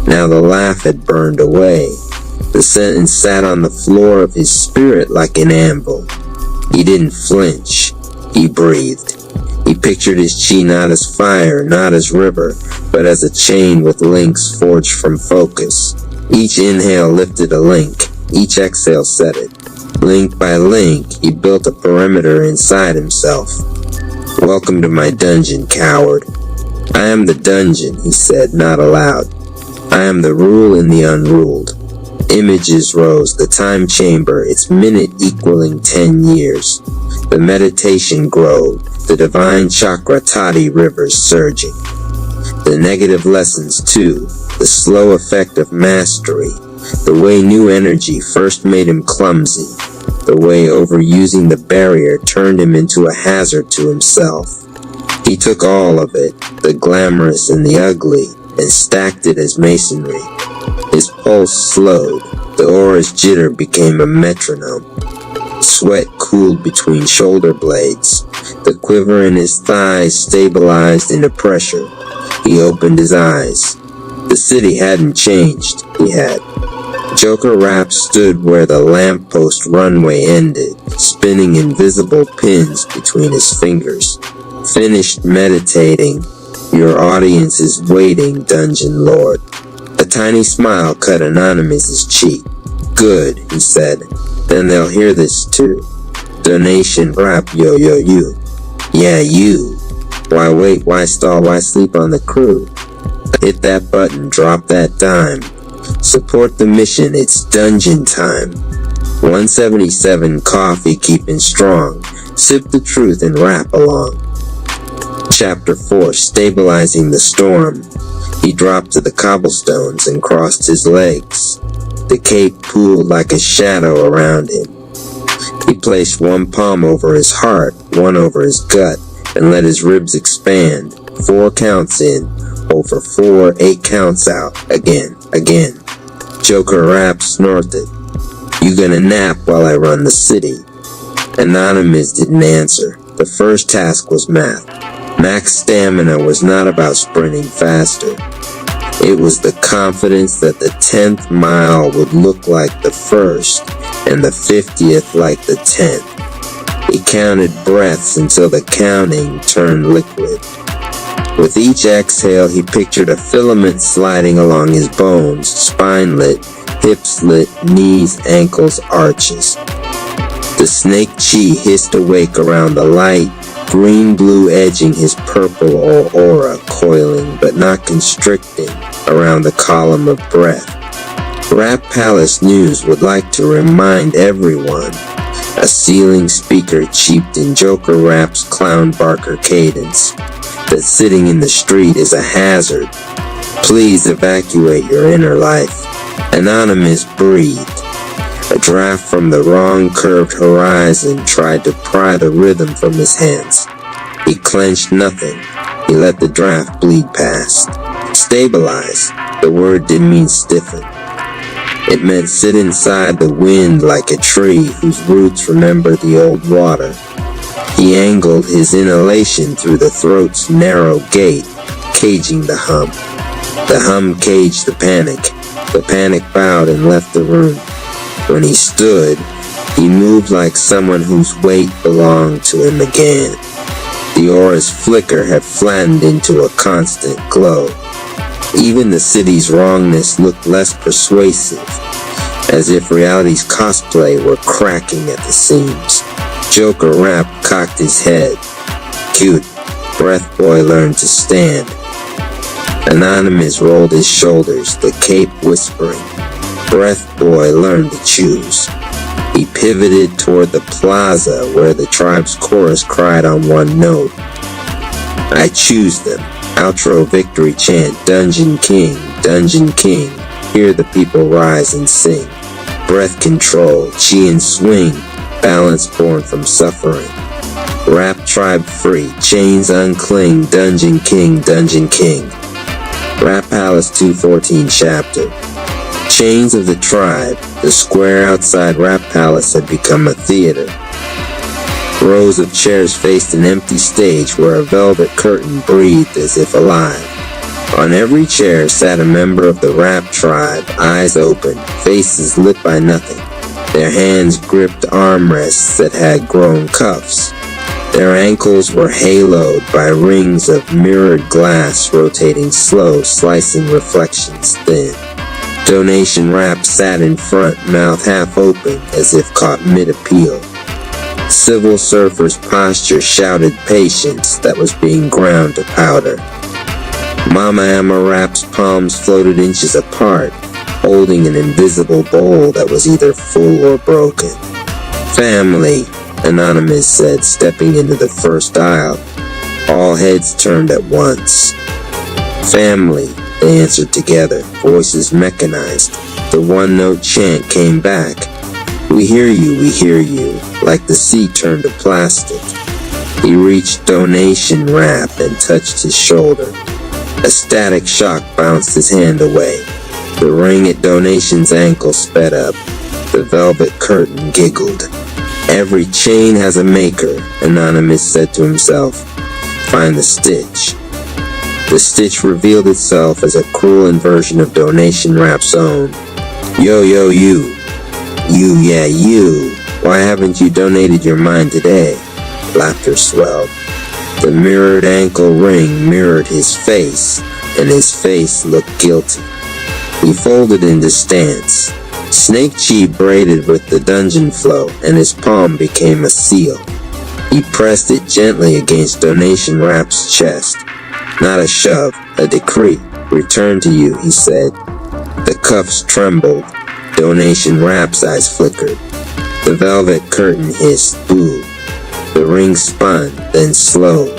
Now the laugh had burned away. The sentence sat on the floor of his spirit like an anvil. He didn't flinch. He breathed. He pictured his chi not as fire, not as river, but as a chain with links forged from focus. Each inhale lifted a link. Each exhale set it. Link by link, he built a perimeter inside himself. Welcome to my dungeon, coward. I am the dungeon, he said, not aloud. I am the rule in the unruled. Images rose, the time chamber, its minute equaling 10 years. The meditation growed, the divine chakra toddy rivers surging. The negative lessons too, the slow effect of mastery, the way new energy first made him clumsy, the way overusing the barrier turned him into a hazard to himself. He took all of it, the glamorous and the ugly, and stacked it as masonry. His pulse slowed, the aura's jitter became a metronome. Sweat cooled between shoulder blades. The quiver in his thighs stabilized into pressure. He opened his eyes. The city hadn't changed, he had. Joker Rap stood where the lamppost runway ended, spinning invisible pins between his fingers. Finished meditating. Your audience is waiting, Dungeon Lord. A tiny smile cut Anonymous's cheek. Good, he said. Then they'll hear this too. Donation rap, yo, yo, you. Yeah, you. Why wait, why stall, why sleep on the crew? Hit that button, drop that dime. Support the mission, it's dungeon time. 177 coffee keeping strong. Sip the truth and rap along. Chapter 4, Stabilizing the Storm. He dropped to the cobblestones and crossed his legs. The cape pooled like a shadow around him. He placed one palm over his heart, one over his gut, and let his ribs expand. 4 counts in, over 4, 8 counts out, again. Joker Rap snorted. You gonna nap while I run the city? Anonymous didn't answer. The first task was math. Max stamina was not about sprinting faster. It was the confidence that the 10th mile would look like the first and the 50th like the 10th. He counted breaths until the counting turned liquid. With each exhale, he pictured a filament sliding along his bones, spine lit, hips lit, knees, ankles, arches. The snake chi hissed awake around the light, green-blue edging his purple aura, coiling but not constricting around the column of breath. Rap Palace News would like to remind everyone. A ceiling speaker cheeped in Joker Rap's clown barker cadence. That sitting in the street is a hazard. Please evacuate your inner life. Anonymous breathed. A draft from the wrong curved horizon tried to pry the rhythm from his hands. He clenched nothing. He let the draft bleed past. Stabilize. The word didn't mean stiffen. It meant sit inside the wind like a tree whose roots remember the old water. He angled his inhalation through the throat's narrow gate, caging the hum. The hum caged the panic. The panic bowed and left the room. When he stood, he moved like someone whose weight belonged to him again. The aura's flicker had flattened into a constant glow. Even the city's wrongness looked less persuasive, as if reality's cosplay were cracking at the seams. Joker Rap cocked his head. Cute. Breath Boy learned to stand. Anonymous rolled his shoulders, the cape whispering. Breath Boy learned to choose. He pivoted toward the plaza where the tribe's chorus cried on one note. I choose them. Outro victory chant. Dungeon King, Dungeon King. Hear the people rise and sing. Breath control, chi and swing. Balance born from suffering. Rap tribe free. Chains uncling. Dungeon King, Dungeon King. Rap Palace 214 chapter. Chains of the tribe, the square outside Rap Palace had become a theater. Rows of chairs faced an empty stage where a velvet curtain breathed as if alive. On every chair sat a member of the Rap tribe, eyes open, faces lit by nothing. Their hands gripped armrests that had grown cuffs. Their ankles were haloed by rings of mirrored glass rotating slow, slicing reflections thin. Donation Rap sat in front, mouth half open, as if caught mid-appeal. Civil Surfer's posture shouted patience that was being ground to powder. Mama Amma Rap's palms floated inches apart, holding an invisible bowl that was either full or broken. Family, Anonymous said, stepping into the first aisle. All heads turned at once. Family, they answered together, voices mechanized. The one-note chant came back. We hear you, like the sea turned to plastic. He reached Donation Rap and touched his shoulder. A static shock bounced his hand away. The ring at Donation's ankle sped up. The velvet curtain giggled. Every chain has a maker, Anonymous said to himself. Find the stitch. The stitch revealed itself as a cruel inversion of Donation Rap's own. Yo, you. You, yeah, you. Why haven't you donated your mind today? Laughter swelled. The mirrored ankle ring mirrored his face, and his face looked guilty. He folded into stance. Snake Chi braided with the dungeon flow, and his palm became a seal. He pressed it gently against Donation Rap's chest. Not a shove, a decree. Return to you, he said. The cuffs trembled. Donation Rap's eyes flickered. The velvet curtain hissed, boo. The ring spun, then slowed.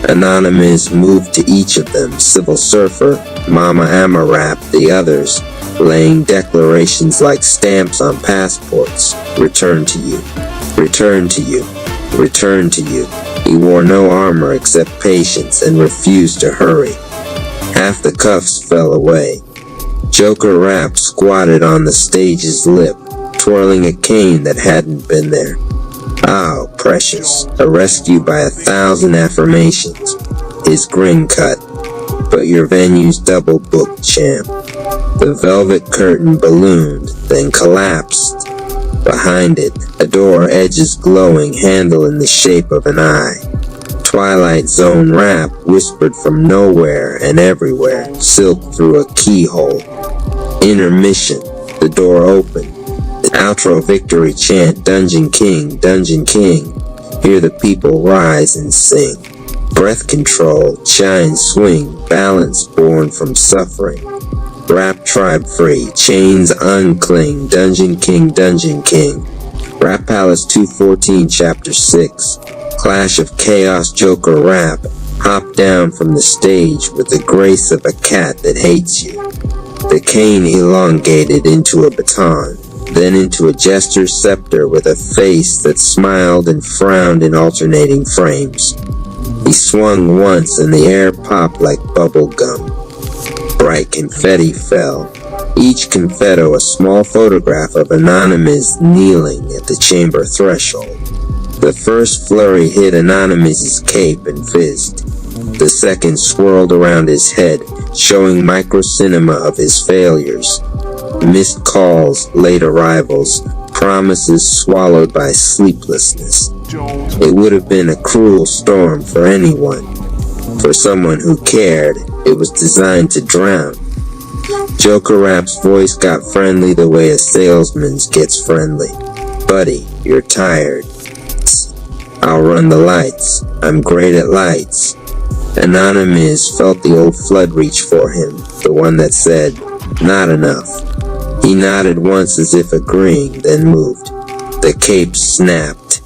Anonymous moved to each of them, Civil Surfer, Mama Amma Rap, the others, laying declarations like stamps on passports. Return to you. Return to you. Return to you. He wore no armor except patience and refused to hurry. Half the cuffs fell away. Joker Rap squatted on the stage's lip, twirling a cane that hadn't been there. Oh, precious, a rescue by 1,000 affirmations. His grin cut. But your venue's double booked, champ. The velvet curtain ballooned, then collapsed. Behind it, a door, edges glowing, handle in the shape of an eye. Twilight Zone Rap whispered from nowhere and everywhere, silked through a keyhole. Intermission. The door opened. The outro victory chant, Dungeon King, Dungeon King. Hear the people rise and sing. Breath control, shine, swing, balance born from suffering. Rap tribe free, chains uncling, Dungeon King, Dungeon King. Rap Palace 214 chapter 6. Clash of Chaos Joker Rap hopped down from the stage with the grace of a cat that hates you. The cane elongated into a baton, then into a jester's scepter with a face that smiled and frowned in alternating frames. He swung once and the air popped like bubble gum. Bright confetti fell. Each confetto a small photograph of Anonymous kneeling at the chamber threshold. The first flurry hit Anonymous's cape and fizzed. The second swirled around his head, showing microcinema of his failures. Missed calls, late arrivals, promises swallowed by sleeplessness. It would have been a cruel storm for anyone. For someone who cared, it was designed to drown. Joker Rap's voice got friendly the way a salesman's gets friendly. Buddy, you're tired. I'll run the lights. I'm great at lights. Anonymous felt the old flood reach for him, the one that said, not enough. He nodded once as if agreeing, then moved. The cape snapped.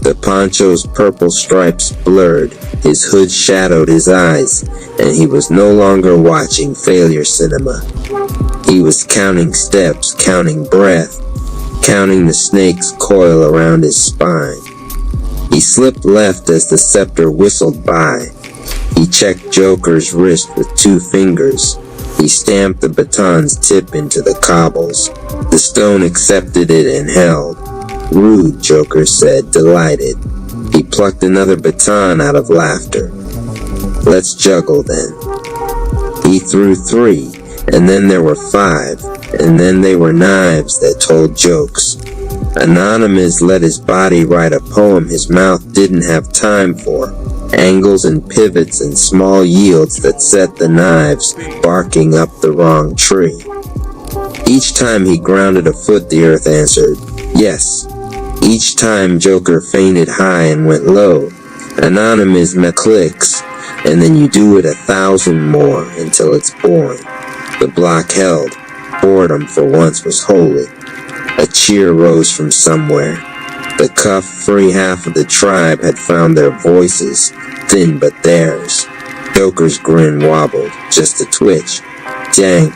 The poncho's purple stripes blurred, his hood shadowed his eyes, and he was no longer watching failure cinema. He was counting steps, counting breath, counting the snake's coil around his spine. He slipped left as the scepter whistled by. He checked Joker's wrist with 2 fingers. He stamped the baton's tip into the cobbles. The stone accepted it and held. Rude, Joker said, delighted. He plucked another baton out of laughter. Let's juggle then. He threw 3, and then there were 5, and then they were knives that told jokes. Anonymous let his body write a poem his mouth didn't have time for. Angles and pivots and small yields that set the knives barking up the wrong tree. Each time he grounded a foot, the earth answered, yes. Each time Joker fainted high and went low. Anonymous clicks, and then you do it 1,000 more until it's boring. The block held. Boredom for once was holy. A cheer rose from somewhere. The cuff-free half of the tribe had found their voices, thin but theirs. Joker's grin wobbled, just a twitch. Dang,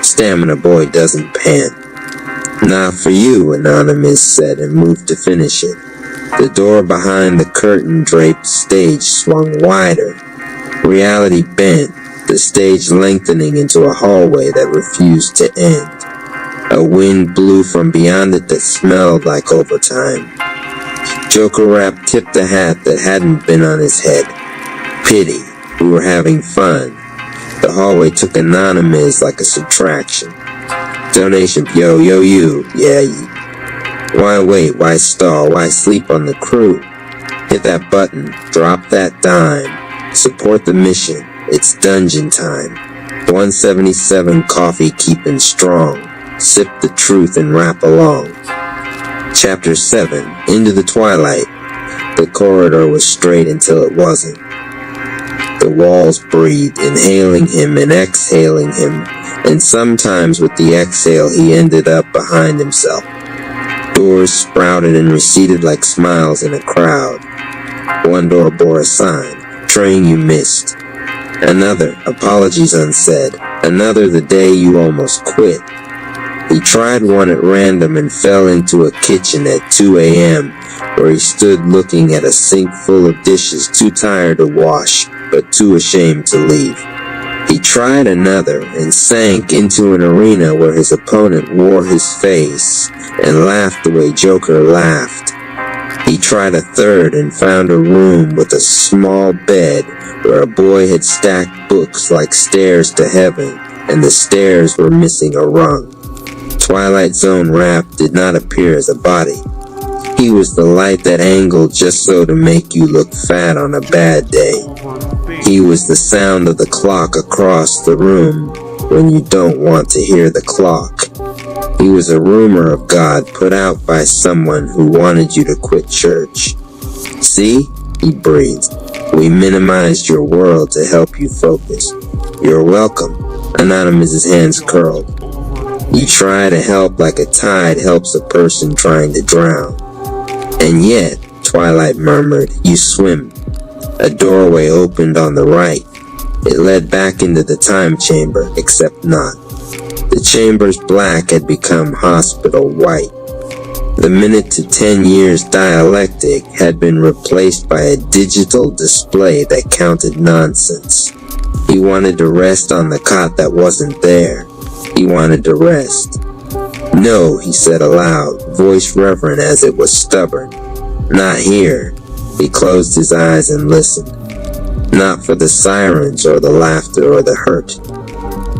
Stamina Boy doesn't pant. Not for you, Anonymous said and moved to finish it. The door behind the curtain-draped stage swung wider. Reality bent, the stage lengthening into a hallway that refused to end. A wind blew from beyond it that smelled like overtime. Joker Rap tipped a hat that hadn't been on his head. Pity, we were having fun. The hallway took Anonymous like a subtraction. Donation, yo, you, yeah, you. Why wait, why stall, why sleep on the crew? Hit that button, drop that dime. Support the mission, it's dungeon time. 177 coffee keeping strong. Sip the truth and rap along. Chapter 7, Into the Twilight. The corridor was straight until it wasn't. The walls breathed, inhaling him and exhaling him, and sometimes with the exhale he ended up behind himself. Doors sprouted and receded like smiles in a crowd. One door bore a sign, train you missed. Another, apologies unsaid. Another, the day you almost quit. He tried one at random and fell into a kitchen at 2 a.m. where he stood looking at a sink full of dishes too tired to wash, but too ashamed to leave. He tried another and sank into an arena where his opponent wore his face and laughed the way Joker laughed. He tried a third and found a room with a small bed where a boy had stacked books like stairs to heaven, and the stairs were missing a rung. Twilight Zone Rap did not appear as a body. He was the light that angled just so to make you look fat on a bad day. He was the sound of the clock across the room when you don't want to hear the clock. He was a rumor of God put out by someone who wanted you to quit church. See? He breathed. We minimized your world to help you focus. You're welcome. Anonymous's hands curled. You try to help like a tide helps a person trying to drown. And yet, Twilight murmured, you swim. A doorway opened on the right. It led back into the time chamber, except not. The chamber's black had become hospital white. The minute to 10 years dialectic had been replaced by a digital display that counted nonsense. He wanted to rest on the cot that wasn't there. He wanted to rest. No, he said aloud, voice reverent as it was stubborn. Not here. He closed his eyes and listened. Not for the sirens or the laughter or the hurt.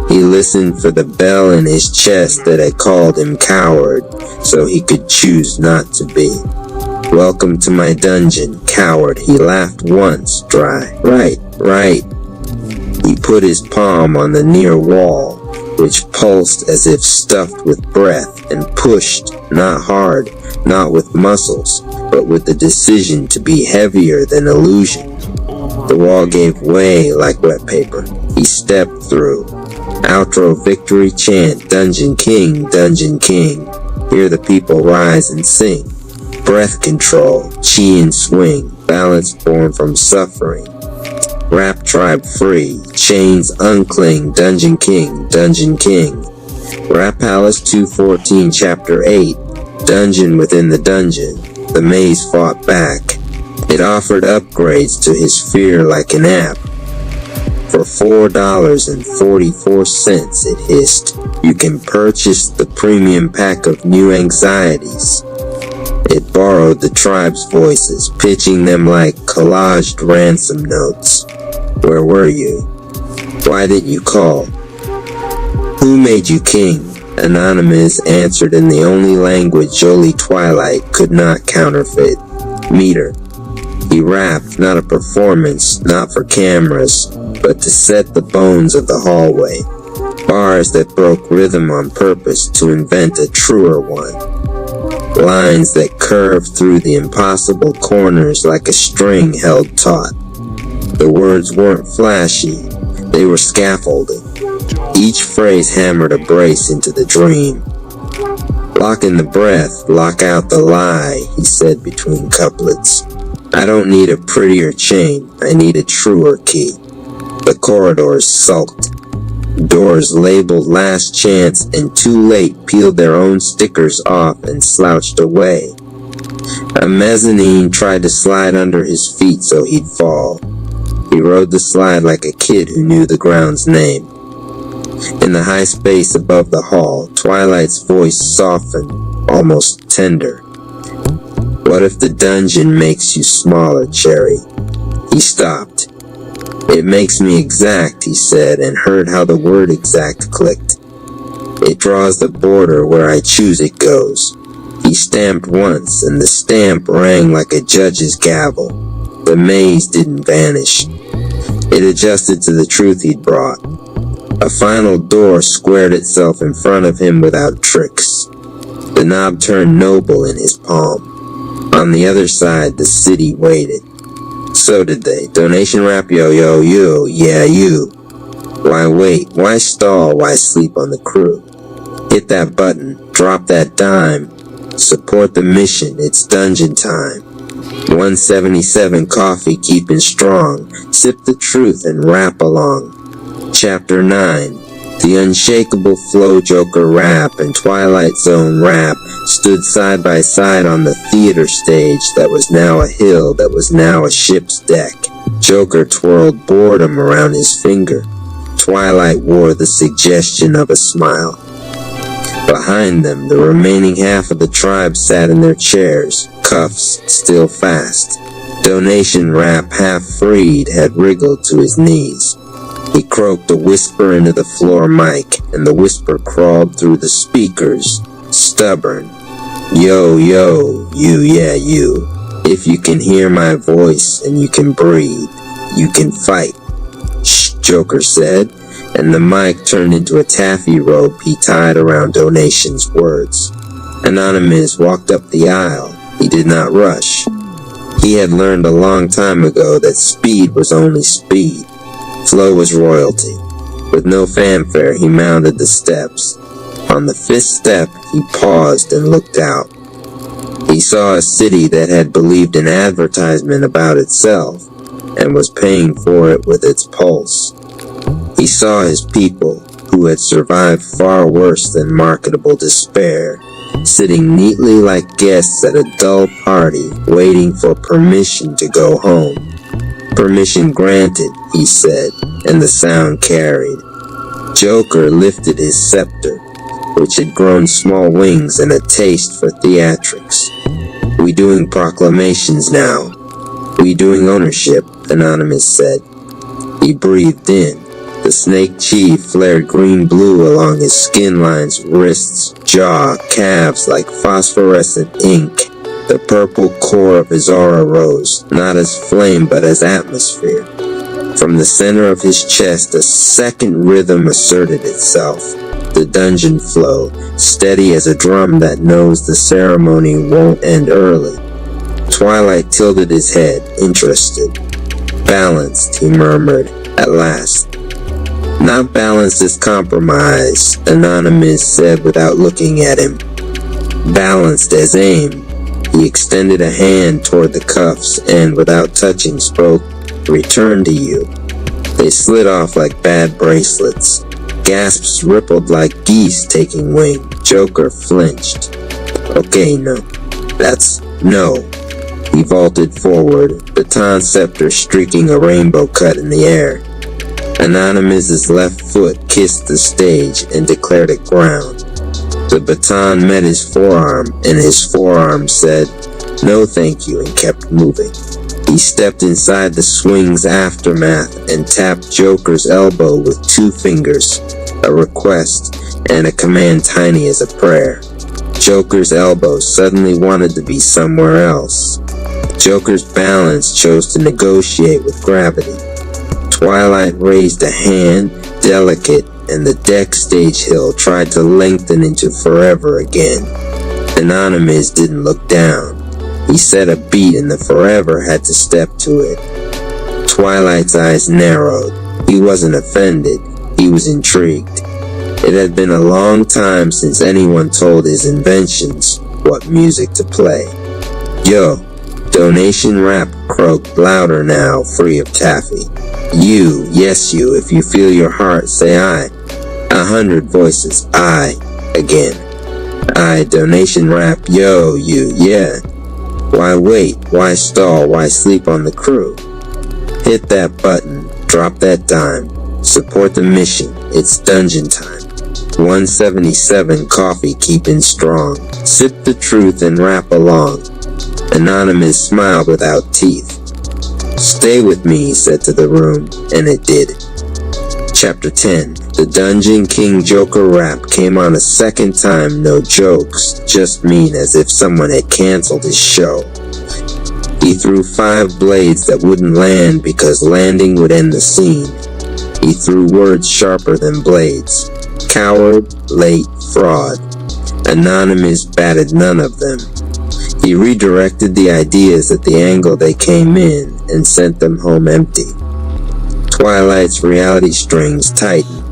He listened for the bell in his chest that had called him coward, so he could choose not to be. Welcome to my dungeon, coward. He laughed once, dry. Right. He put his palm on the near wall, which pulsed as if stuffed with breath, and pushed, not hard, not with muscles, but with the decision to be heavier than illusion. The wall gave way like wet paper. He stepped through. Outro victory chant, Dungeon King, Dungeon King. Hear the people rise and sing. Breath control, chi and swing, balance born from suffering. Rap tribe free, chains uncling, Dungeon King, Dungeon King. Rap Palace 214 Chapter 8, Dungeon within the dungeon. The maze fought back. It offered upgrades to his fear like an app. For $4.44, it hissed, you can purchase the premium pack of new anxieties. It borrowed the tribe's voices, pitching them like collaged ransom notes. Where were you? Why didn't you call? Who made you king? Anonymous answered in the only language Jolie Twilight could not counterfeit. Meter. He rapped, not a performance, not for cameras, but to set the bones of the hallway. Bars that broke rhythm on purpose to invent a truer one. Lines that curved through the impossible corners like a string held taut. The words weren't flashy, they were scaffolding. Each phrase hammered a brace into the dream. Lock in the breath, lock out the lie, he said between couplets. I don't need a prettier chain, I need a truer key. The corridors sulked. Doors labeled last chance and too late peeled their own stickers off and slouched away. A mezzanine tried to slide under his feet so he'd fall. He rode the slide like a kid who knew the ground's name. In the high space above the hall, Twilight's voice softened, almost tender. What if the dungeon makes you smaller, Cherry? He stopped. It makes me exact, he said, and heard how the word exact clicked. It draws the border where I choose it goes. He stamped once, and the stamp rang like a judge's gavel. The maze didn't vanish. It adjusted to the truth he'd brought. A final door squared itself in front of him without tricks. The knob turned noble in his palm. On the other side, the city waited. So did they. Donation rap, yo, you. Yeah, you. Why wait? Why stall? Why sleep on the crew? Hit that button. Drop that dime. Support the mission. It's dungeon time. 177 coffee keeping strong. Sip the truth and rap along. Chapter 9. The unshakable Flow Joker rap and Twilight Zone rap stood side by side on the theater stage that was now a hill that was now a ship's deck. Joker twirled boredom around his finger. Twilight wore the suggestion of a smile. Behind them, the remaining half of the tribe sat in their chairs, cuffs still fast. Donation rap, half freed, had wriggled to his knees. He croaked a whisper into the floor mic, and the whisper crawled through the speakers, stubborn. Yo, you, yeah, you. If you can hear my voice and you can breathe, you can fight. Shh, Joker said, and the mic turned into a taffy rope he tied around Donation's words. Anonymous walked up the aisle. He did not rush. He had learned a long time ago that speed was only speed. Flow was royalty. With no fanfare, he mounted the steps. On the 5th step, he paused and looked out. He saw a city that had believed an advertisement about itself and was paying for it with its pulse. He saw his people, who had survived far worse than marketable despair, sitting neatly like guests at a dull party, waiting for permission to go home. Permission granted, he said, and the sound carried. Joker lifted his scepter, which had grown small wings and a taste for theatrics. We doing proclamations now. We doing ownership, Anonymous said. He breathed in. The snake chi flared green-blue along his skin lines, wrists, jaw, calves like phosphorescent ink. The purple core of his aura rose, not as flame but as atmosphere. From the center of his chest, a second rhythm asserted itself. The dungeon flow, steady as a drum that knows the ceremony won't end early. Twilight tilted his head, interested. Balanced, he murmured, at last. Not balanced as compromise, Anonymous said without looking at him. Balanced as aim. He extended a hand toward the cuffs and, without touching, spoke, "Return to you." They slid off like bad bracelets. Gasps rippled like geese taking wing. Joker flinched. Okay, no. That's no. He vaulted forward, baton scepter streaking a rainbow cut in the air. Anonymous's left foot kissed the stage and declared it ground. The baton met his forearm, and his forearm said, "No thank you," and kept moving. He stepped inside the swing's aftermath and tapped Joker's elbow with 2 fingers, a request and a command tiny as a prayer. Joker's elbow suddenly wanted to be somewhere else. Joker's balance chose to negotiate with gravity. Twilight raised a hand, delicate, and the deck stage hill tried to lengthen into forever again. Anonymous didn't look down. He set a beat and the forever had to step to it. Twilight's eyes narrowed. He wasn't offended. He was intrigued. It had been a long time since anyone told his inventions what music to play. "Yo, donation rap," croaked louder now, free of taffy. "You, yes you, if you feel your heart, say I." 100 voices, I, again. I, donation rap, yo, you, yeah. Why wait? Why stall? Why sleep on the crew? Hit that button, drop that dime, support the mission, it's dungeon time. 177 coffee keeping strong, sip the truth and rap along. Anonymous smiled without teeth. "Stay with me," he said to the room, and it did. Chapter 10. The Dungeon King Joker rap came on a second time, no jokes, just mean as if someone had canceled his show. He threw 5 blades that wouldn't land because landing would end the scene. He threw words sharper than blades. Coward, late, fraud. Anonymous batted none of them. He redirected the ideas at the angle they came in and sent them home empty. Twilight's reality strings tightened.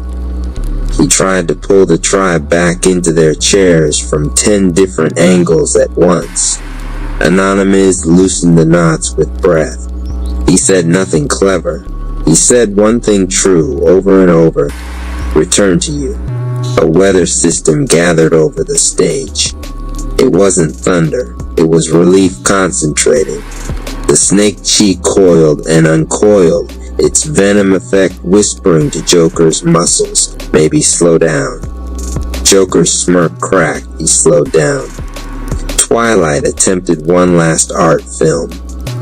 He tried to pull the tribe back into their chairs from 10 different angles at once. Anonymous loosened the knots with breath. He said nothing clever. He said one thing true over and over. "Return to you." A weather system gathered over the stage. It wasn't thunder. It was relief concentrating. The snake chi coiled and uncoiled, its venom effect whispering to Joker's muscles, maybe slow down. Joker's smirk cracked. He slowed down. Twilight attempted one last art film,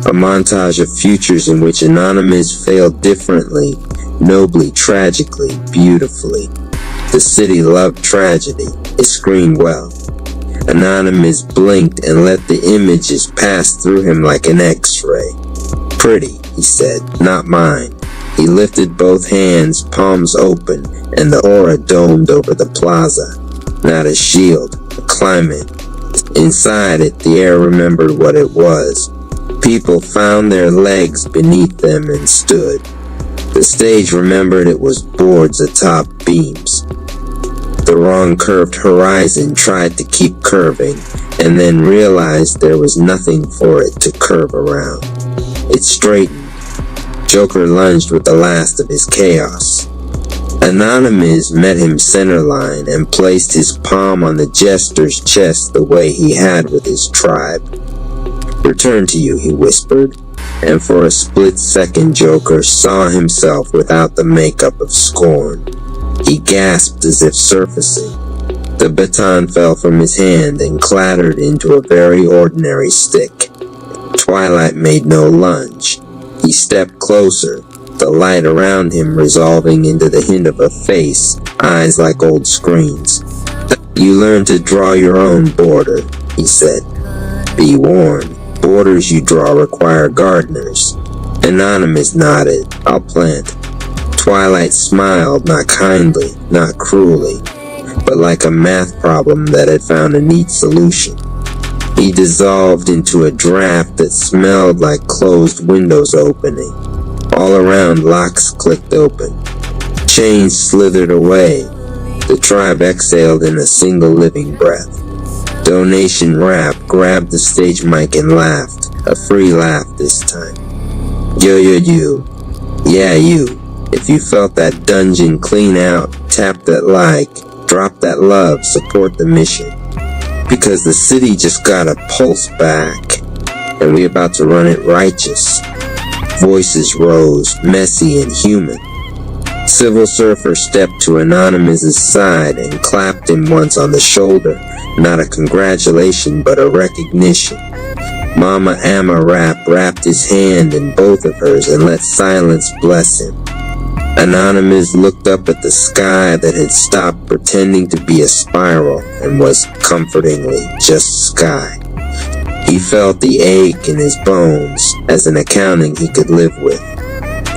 a montage of futures in which Anonymous failed differently, nobly, tragically, beautifully. The city loved tragedy. It screened well. Anonymous blinked and let the images pass through him like an X-ray. "Pretty," he said, "not mine." He lifted both hands, palms open, and the aura domed over the plaza. Not a shield, a climate. Inside it, the air remembered what it was. People found their legs beneath them and stood. The stage remembered it was boards atop beams. The wrong curved horizon tried to keep curving, and then realized there was nothing for it to curve around. It straightened. Joker lunged with the last of his chaos. Anonymous met him centerline and placed his palm on the jester's chest the way he had with his tribe. "Return to you," he whispered, and for a split second Joker saw himself without the makeup of scorn. He gasped as if surfacing. The baton fell from his hand and clattered into a very ordinary stick. Twilight made no lunge. He stepped closer, the light around him resolving into the hint of a face, eyes like old screens. "You learn to draw your own border," he said. "Be warned, borders you draw require gardeners." Anonymous nodded. "I'll plant." Twilight smiled, not kindly, not cruelly, but like a math problem that had found a neat solution. He dissolved into a draft that smelled like closed windows opening. All around, locks clicked open. Chains slithered away. The tribe exhaled in a single living breath. Donation Rap grabbed the stage mic and laughed, a free laugh this time. "Yo, you. Yeah, you. If you felt that dungeon clean out, tap that like, drop that love, support the mission. Because the city just got a pulse back, and we about to run it righteous." Voices rose, messy and human. Civil Surfer stepped to Anonymous's side and clapped him once on the shoulder, not a congratulation but a recognition. Mama Amma Rap wrapped his hand in both of hers and let silence bless him. Anonymous looked up at the sky that had stopped pretending to be a spiral and was comfortingly just sky. He felt the ache in his bones as an accounting he could live with.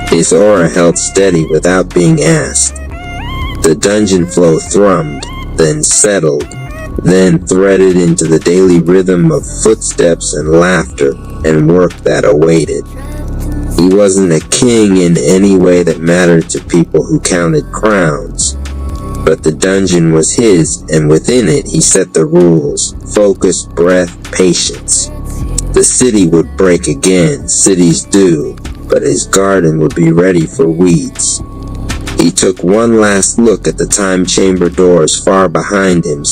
His aura held steady without being asked. The dungeon flow thrummed, then settled, then threaded into the daily rhythm of footsteps and laughter and work that awaited. He wasn't a king in any way that mattered to people who counted crowns, but the dungeon was his, and within it he set the rules: focus, breath, patience. The city would break again, cities do, but his garden would be ready for weeds. He took one last look at the time chamber doors far behind him,